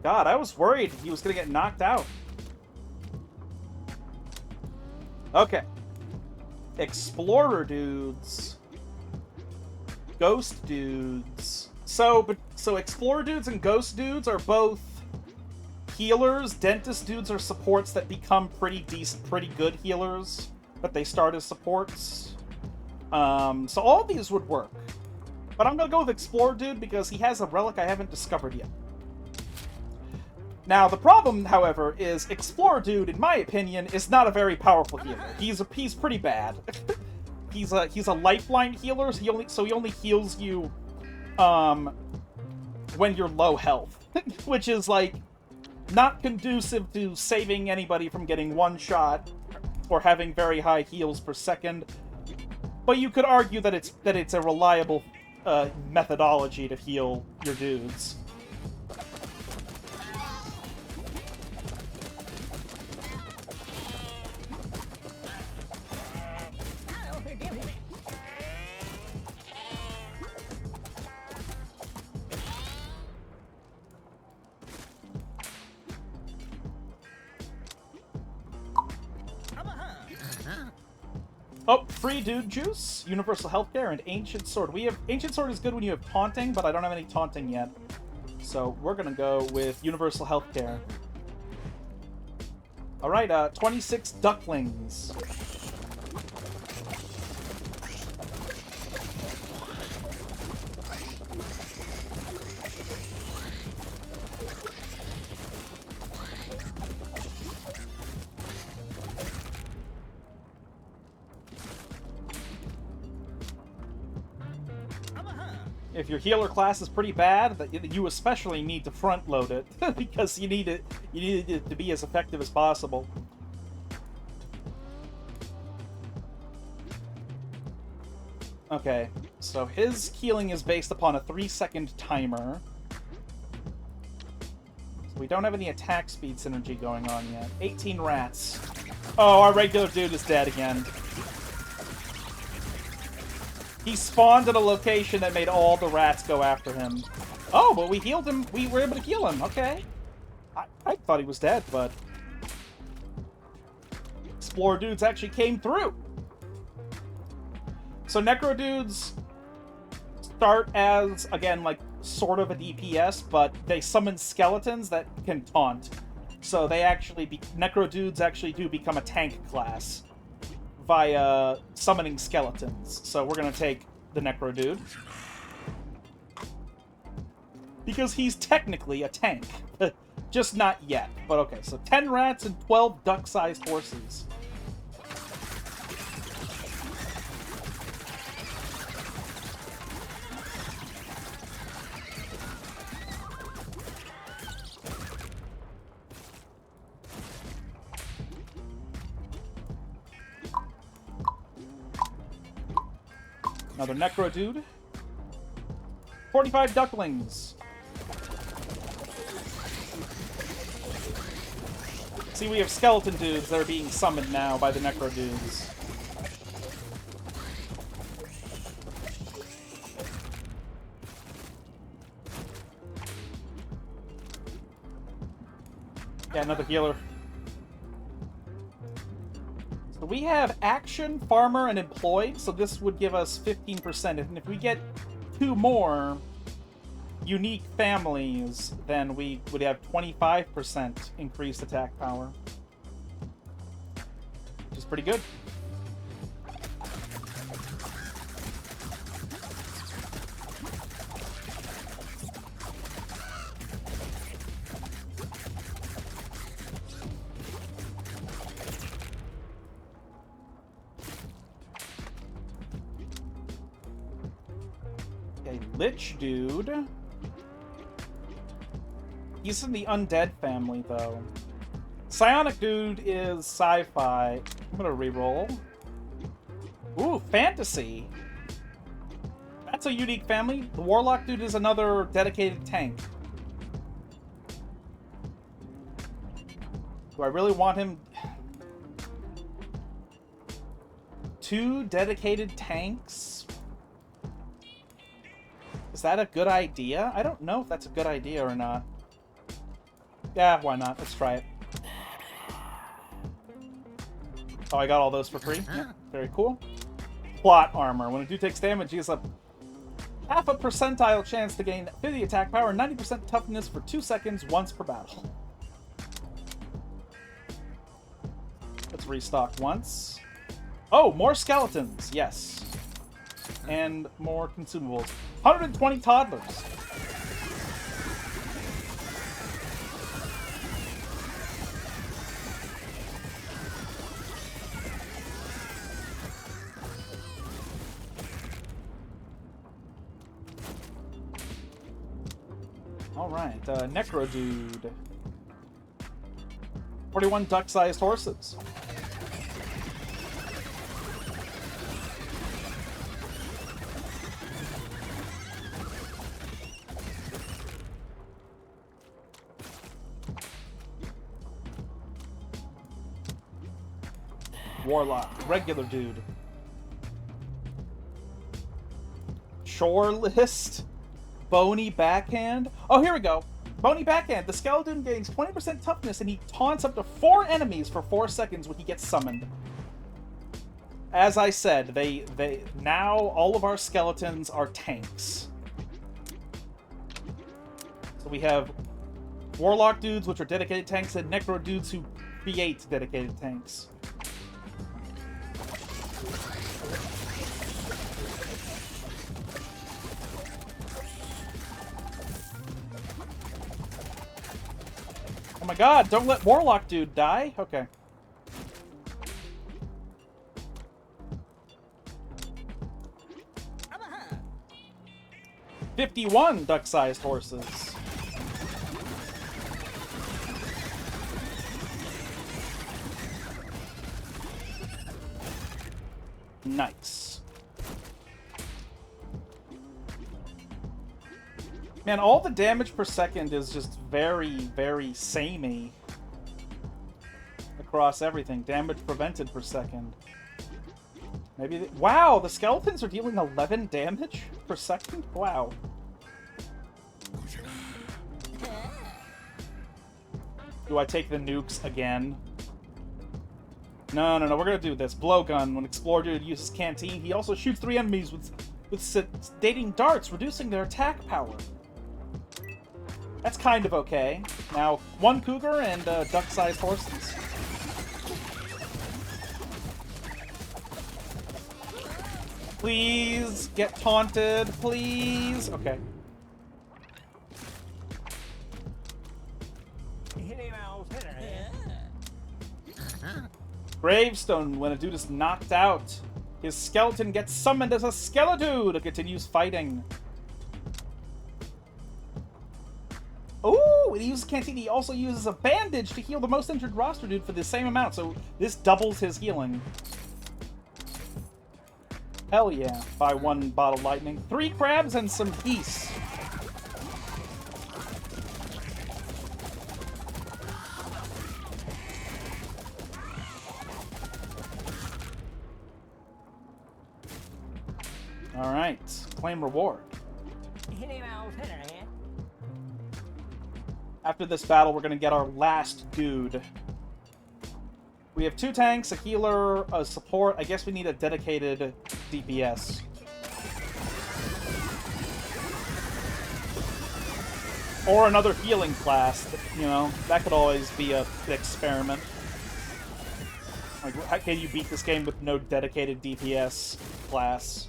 God, I was worried he was going to get knocked out. Okay. Explorer dudes. Ghost dudes. So Explorer dudes and Ghost dudes are both healers. Dentist dudes are supports that become pretty good healers, but they start as supports. So all of these would work. But I'm going to go with Explorer dude because he has a relic I haven't discovered yet. Now, the problem, however, is Explorer dude, in my opinion, is not a very powerful healer. He's pretty bad. he's a lifeline healer, so he only heals you when you're low health, which is like not conducive to saving anybody from getting one shot or having very high heals per second. But you could argue that it's a reliable methodology to heal your dudes. Oh, free dude juice, universal healthcare, and ancient sword. Ancient sword is good when you have taunting, but I don't have any taunting yet. So we're gonna go with universal healthcare. Alright, 26 ducklings. If your healer class is pretty bad, you especially need to front load it because you need it to be as effective as possible. Okay, so his healing is based upon a 3-second timer. So we don't have any attack speed synergy going on yet. 18 rats. Oh, our regular dude is dead again. He spawned at a location that made all the rats go after him. Oh, but we healed him. We were able to heal him. Okay. I thought he was dead, but... Explorer dudes actually came through. So Necro dudes start as, again, like, sort of a DPS, but they summon skeletons that can taunt. So they actually... Necro dudes actually do become a tank class via summoning skeletons. So we're gonna take the Necro dude. Because he's technically a tank. Just not yet. But okay, so 10 rats and 12 duck-sized horses. Another Necro dude. 45 ducklings. See, we have skeleton dudes that are being summoned now by the Necro dudes. Yeah, another healer. So we have action, farmer, and employed, so this would give us 15%. And if we get 2 more, unique families, then we would have 25% increased attack power. Which is pretty good. Okay, Lich Dude. He's in the undead family, though. Psionic Dude is sci-fi. I'm gonna reroll. Ooh, fantasy. That's a unique family. The Warlock Dude is another dedicated tank. Do I really want him? 2 dedicated tanks? Is that a good idea? I don't know if that's a good idea or not. Yeah, why not? Let's try it. Oh, I got all those for free? Yeah, very cool. Plot armor. When a dude takes damage, he has a half a percentile chance to gain 50 attack power and 90% toughness for 2 seconds once per battle. Let's restock once. Oh, more skeletons. Yes. And more consumables. 120 toddlers. Alright, Necro Dude. 41 duck-sized horses. Warlock. Regular Dude. Shore List. Bony Backhand. Oh, here we go. Bony Backhand. The skeleton gains 20% toughness and he taunts up to 4 enemies for 4 seconds when he gets summoned. As I said, they now all of our skeletons are tanks. So we have Warlock Dudes, which are dedicated tanks, and Necro Dudes who create dedicated tanks. Oh my god, don't let Warlock Dude die? Okay.
I'm a
51 duck-sized horses. Nice. Man, all the damage per second is just very, very samey across everything. Damage prevented per second. Maybe wow, the skeletons are dealing 11 damage per second? Wow. Do I take the nukes again? No, we're gonna do this. Blowgun. When Explorer Dude uses Canteen, he also shoots 3 enemies with sedating darts, reducing their attack power. That's kind of okay. Now, 1 cougar and duck-sized horses. Please get taunted, please. Okay. Gravestone. When a dude is knocked out, his skeleton gets summoned as a Skeledude and continues fighting. Ooh, he uses Canteen. He also uses a bandage to heal the most injured roster dude for the same amount, so this doubles his healing. Hell yeah. Buy 1 bottle lightning. 3 crabs and some geese. Alright. Claim reward. After this battle, we're going to get our last dude. We have 2 tanks, a healer, a support. I guess we need a dedicated DPS. Or another healing class, you know, that could always be an experiment. Like, how can you beat this game with no dedicated DPS class?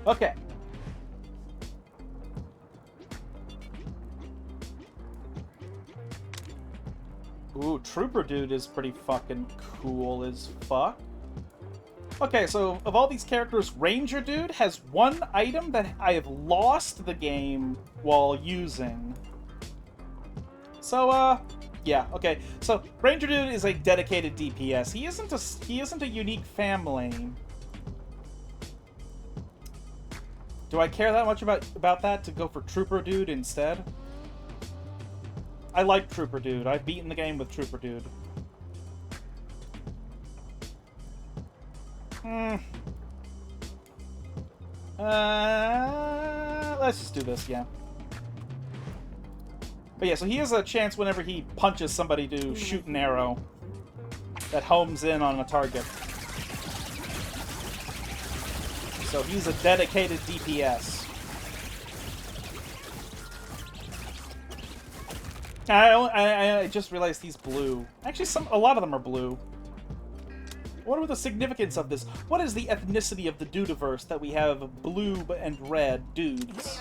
Okay. Ooh, Trooper Dude is pretty fucking cool as fuck. Okay, so of all these characters, Ranger Dude has one item that I have lost the game while using. So, yeah, okay. So, Ranger Dude is a dedicated DPS. He isn't a unique family. Do I care that much about that to go for Trooper Dude instead? I like Trooper Dude. I've beaten the game with Trooper Dude. Let's just do this, yeah. But yeah, so he has a chance whenever he punches somebody to shoot an arrow that homes in on a target. So he's a dedicated DPS. I just realized he's blue. Actually, a lot of them are blue. What are the significance of this? What is the ethnicity of the Dudiverse that we have blue and red dudes?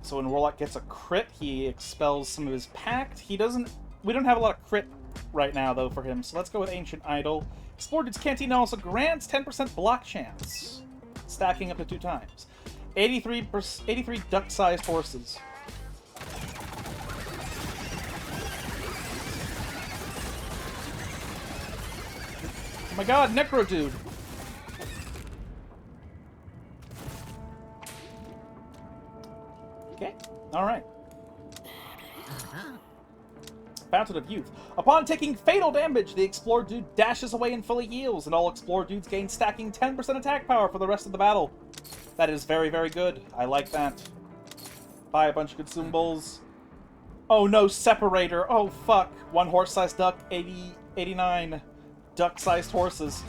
So when Warlock gets a crit, he expels some of his pact. We don't have a lot of crit right now, though, for him. So let's go with Ancient Idol. Explore Dude's Canteen also grants 10% block chance, stacking up to 2 times. 83 duck-sized horses. Oh my god, Necro Dude! Okay, alright. Fountain of Youth. Upon taking fatal damage, the Explorer Dude dashes away and fully heals, and all Explorer Dudes gain stacking 10% attack power for the rest of the battle. That is very, very good. I like that. Buy a bunch of consumables. Oh no, Separator. Oh fuck. 1 horse-sized duck, 89 duck-sized horses.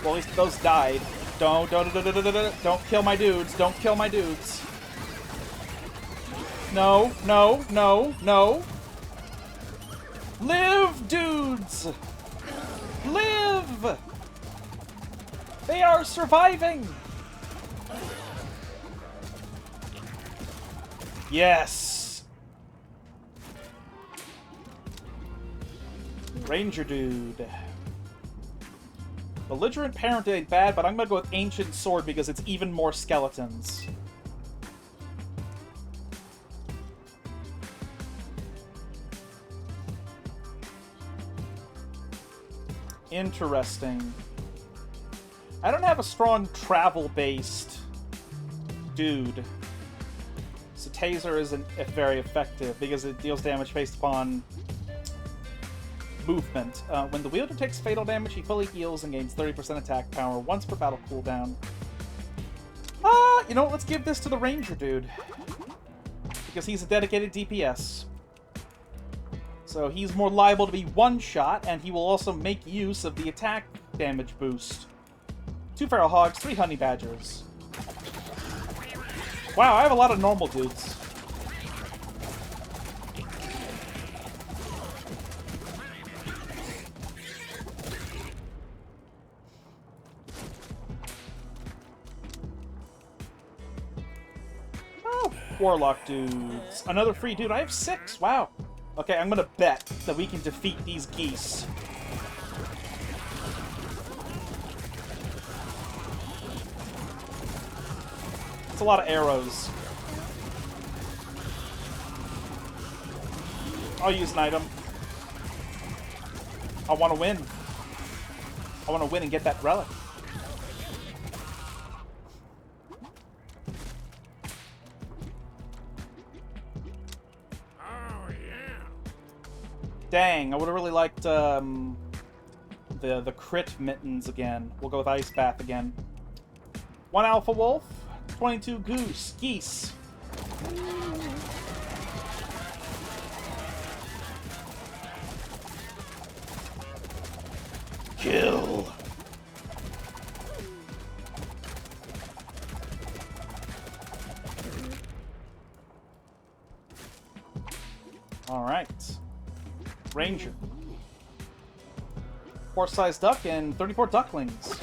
Well, at least those died. Don't kill my dudes. Don't kill my dudes. No, no, no, no. Live, dudes! Live! They are surviving! Yes! Ranger Dude. Belligerent Parent ain't bad, but I'm gonna go with Ancient Sword because it's even more skeletons. Interesting. I don't have a strong travel-based dude. So Taser isn't very effective because it deals damage based upon movement. When the wielder takes fatal damage, he fully heals and gains 30% attack power once per battle cooldown. You know what? Let's give this to the Ranger Dude. Because he's a dedicated DPS. So he's more liable to be one-shot, and he will also make use of the attack damage boost. 2 Feral Hogs, 3 Honey Badgers. Wow, I have a lot of normal dudes. Oh, Warlock dudes. Another free dude. I have 6. Wow. Okay, I'm gonna bet that we can defeat these geese. It's a lot of arrows. I'll use an item. I want to win. I want to win and get that relic.
Oh, yeah.
Dang, I would have really liked the crit mittens again. We'll go with Ice Bath again. 1 Alpha Wolf, 22 Geese. Kill. All right. Ranger. Horse-sized duck and 34 ducklings.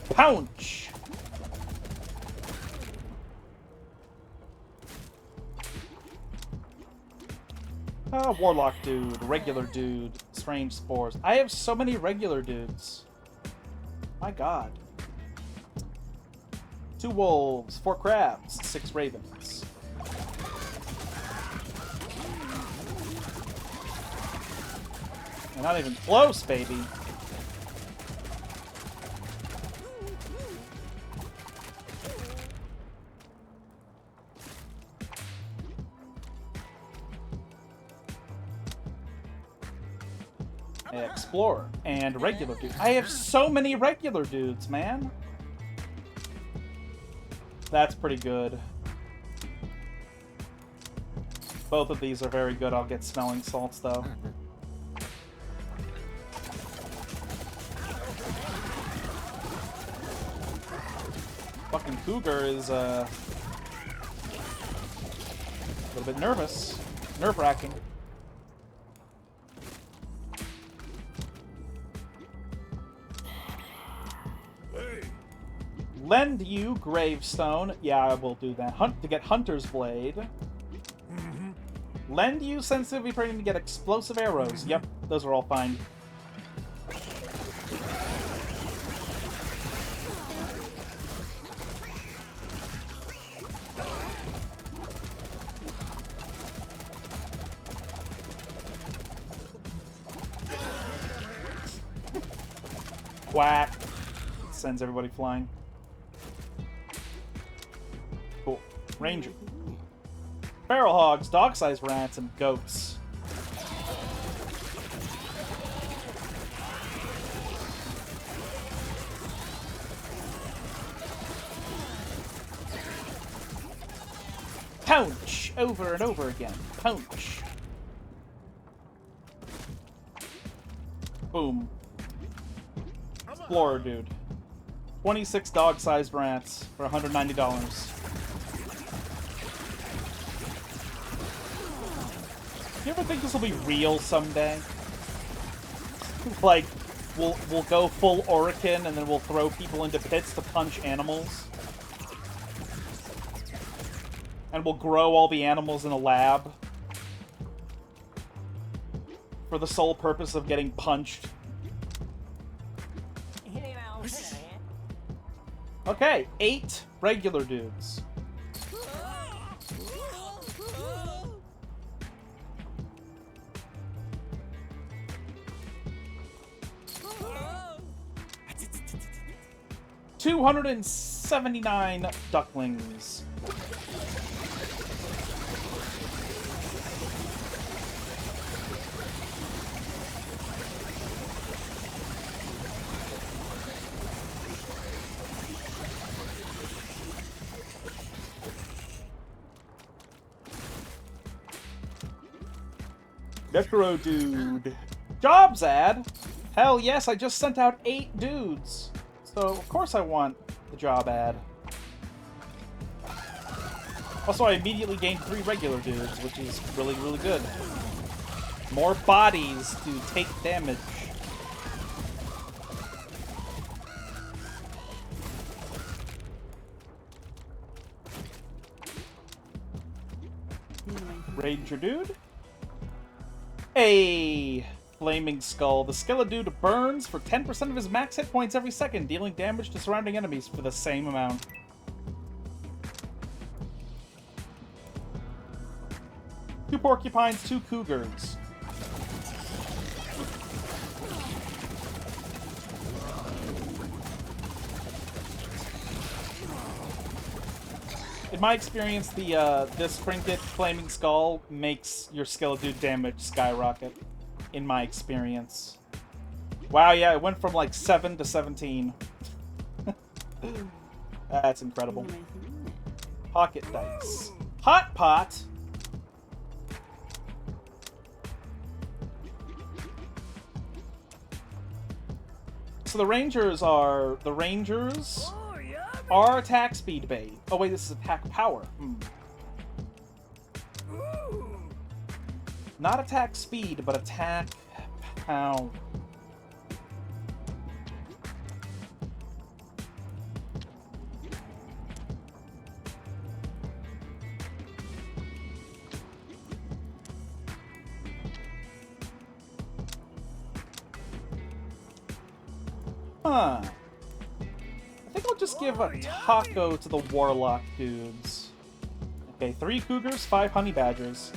Pounce. Warlock dude, regular dude, strange spores. I have so many regular dudes. My god. 2 wolves, 4 crabs, 6 ravens. And not even close, baby. Explorer and regular dude. I have so many regular dudes, man. That's pretty good. Both of these are very good. I'll get smelling salts, though. Fucking Cougar is, a little bit nervous. Nerve-wracking. Lend you Gravestone. Yeah, I will do that. Hunt to get Hunter's Blade. Lend you Sensitivity Training to get Explosive Arrows. Yep, those are all fine. Quack. Sends everybody flying. Cool. Ranger. Feral hogs, dog-sized rats, and goats. Pounce! Over and over again. Pounce. Boom. Explorer dude. 26 dog-sized rats for $190. You ever think this will be real someday? Like, we'll go full Orican and then we'll throw people into pits to punch animals? And we'll grow all the animals in a lab? For the sole purpose of getting punched? Okay, 8 regular dudes. $279 ducklings. Necro dude. Jobs ad? Hell yes, I just sent out 8 dudes. So, of course I want the job ad. Also, I immediately gained 3 regular dudes, which is really, really good. More bodies to take damage. Ranger dude. A Flaming Skull. The Skeleton dude burns for 10% of his max hit points every second, dealing damage to surrounding enemies for the same amount. Two porcupines, 2 cougars. my experience, the this trinket Flaming Skull makes your Skeleton damage skyrocket. In my experience. Wow, yeah, it went from like 7 to 17. That's incredible. Pocket dice. Hot pot! So the Rangers are attack speed bait. Oh wait, this is attack power. Not attack speed, but attack power. Huh. I think I'll just give a taco to the Warlock dudes. Okay, 3 Cougars, 5 Honey Badgers.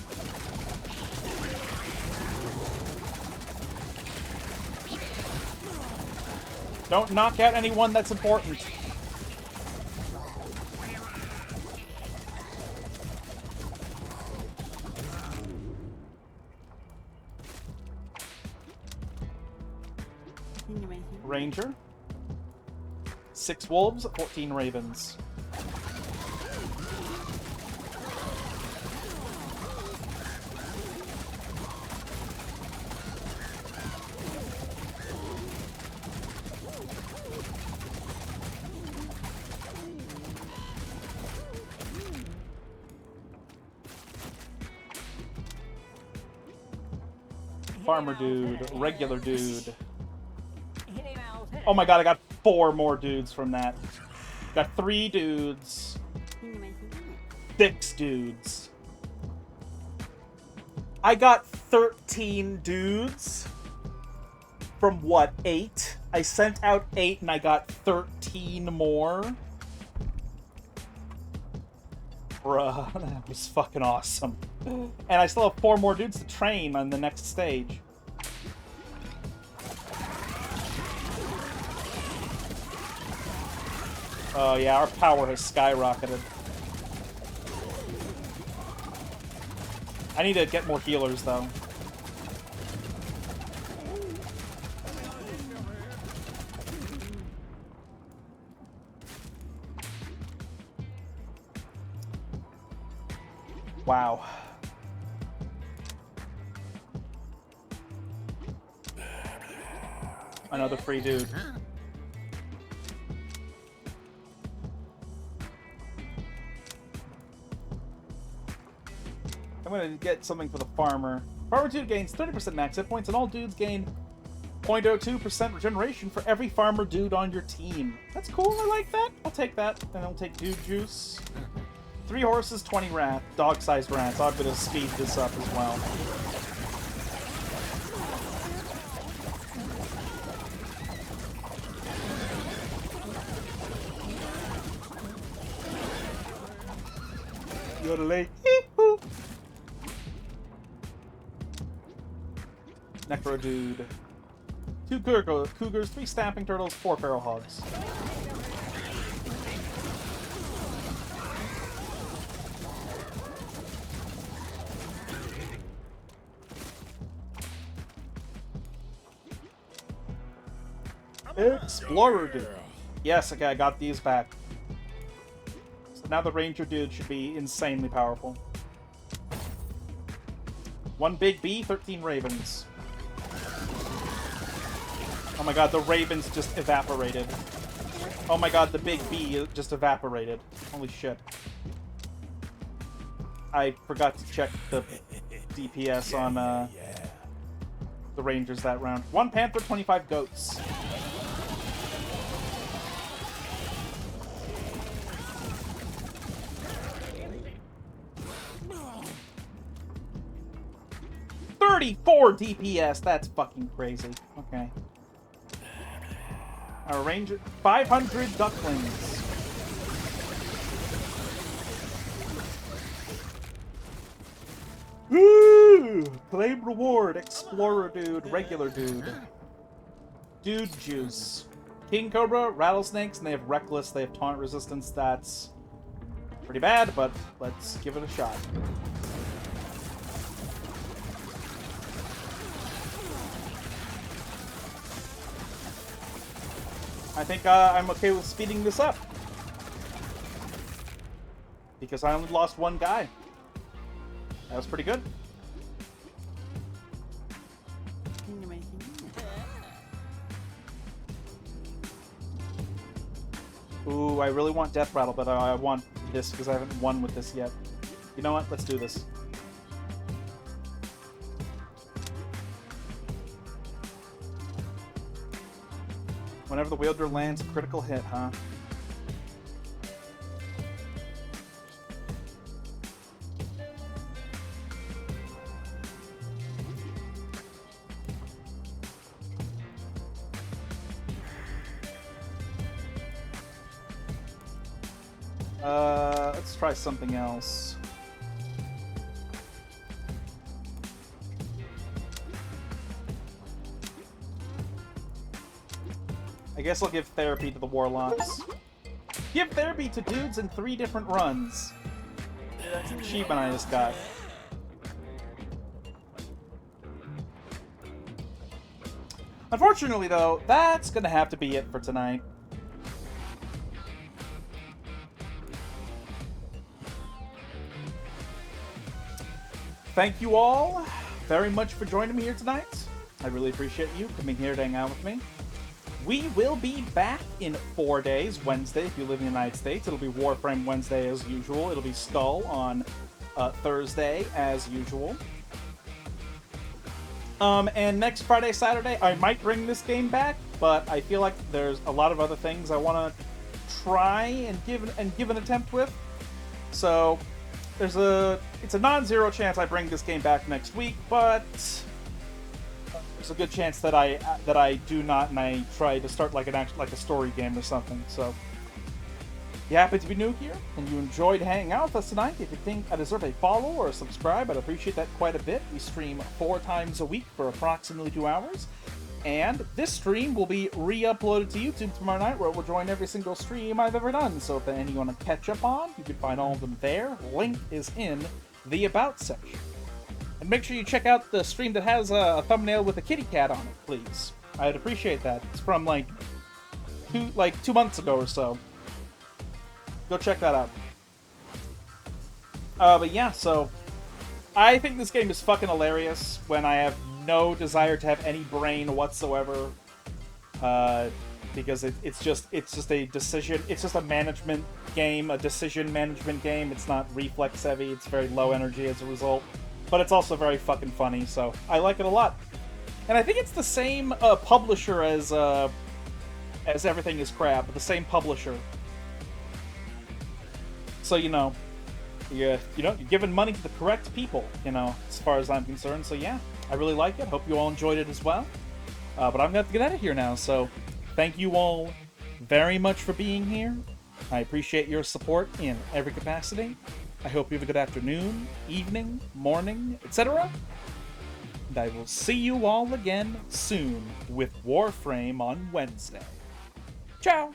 Don't knock out anyone that's important. Ranger. 6 wolves, 14 ravens. Farmer dude, regular dude. Oh my god, I got 4 more dudes from that. Got 3 dudes. 6 dudes. I got 13 dudes. From what, 8? I sent out 8 and I got 13 more. Bruh, that was fucking awesome. And I still have 4 more dudes to train on the next stage. Oh yeah, our power has skyrocketed. I need to get more healers, though. Wow. Another free dude. I'm gonna get something for the farmer. Farmer dude gains 30% max hit points, and all dudes gain 0.02% regeneration for every farmer dude on your team. That's cool, I like that. I'll take that, and I'll take dude juice. 3 horses, 20 rat, dog-sized rats. I'm gonna speed this up as well. Yodelay. Necro dude. 2 cougars, 3 stamping turtles, 4 feral hogs. Explorer dude. Yes, okay, I got these back. So now the ranger dude should be insanely powerful. 1 big bee, 13 ravens. Oh my god, the ravens just evaporated. Oh my god, the big bee just evaporated. Holy shit. I forgot to check the DPS on the rangers that round. 1 panther, 25 goats. $34 DPS. That's fucking crazy. Okay. Our ranger, 500 ducklings. Woo! Claim reward. Explorer dude. Regular dude. Dude juice. King Cobra, rattlesnakes, and they have reckless. They have taunt resistance. That's Pretty bad, but let's give it a shot. I think I'm okay with speeding this up. Because I only lost one guy. That was pretty good. Ooh, I really want Death Rattle, but I want this because I haven't won with this yet. You know what? Let's do this. Whenever the wielder lands a critical hit, huh? Let's try something else. I guess I'll give therapy to the Warlocks. Give therapy to dudes in 3 different runs. That's an achievement I just got. Unfortunately, though, that's gonna have to be it for tonight. Thank you all very much for joining me here tonight. I really appreciate you coming here to hang out with me. We will be back in 4 days. Wednesday, if you live in the United States, it'll be Warframe Wednesday as usual. It'll be Skull on Thursday as usual. And next Friday, Saturday, I might bring this game back, but I feel like there's a lot of other things I want to try and give an attempt with. So it's a non-zero chance I bring this game back next week, but there's a good chance that I do not, and I try to start like a story game or something. So if you happen to be new here and you enjoyed hanging out with us tonight, if you think I deserve a follow or a subscribe, I'd appreciate that quite a bit. We stream 4 times a week for approximately 2 hours. And this stream will be re-uploaded to YouTube tomorrow night, where it will join every single stream I've ever done. So if any you want to catch up on, you can find all of them there. Link is in the About section. And make sure you check out the stream that has a thumbnail with a kitty cat on it, please. I'd appreciate that. It's from like 2 months ago or so. Go check that out. But yeah, so I think this game is fucking hilarious when I have no desire to have any brain whatsoever, because it's just a management game, a decision management game. It's not reflex heavy. It's very low energy as a result, but it's also very fucking funny. So I like it a lot, and I think it's the same publisher as Everything Is Crab, the same publisher. So you're giving money to the correct people, as far as I'm concerned. So yeah, I really like it. Hope you all enjoyed it as well. But I'm going to have to get out of here now, so thank you all very much for being here. I appreciate your support in every capacity. I hope you have a good afternoon, evening, morning, etc. And I will see you all again soon with Warframe on Wednesday. Ciao!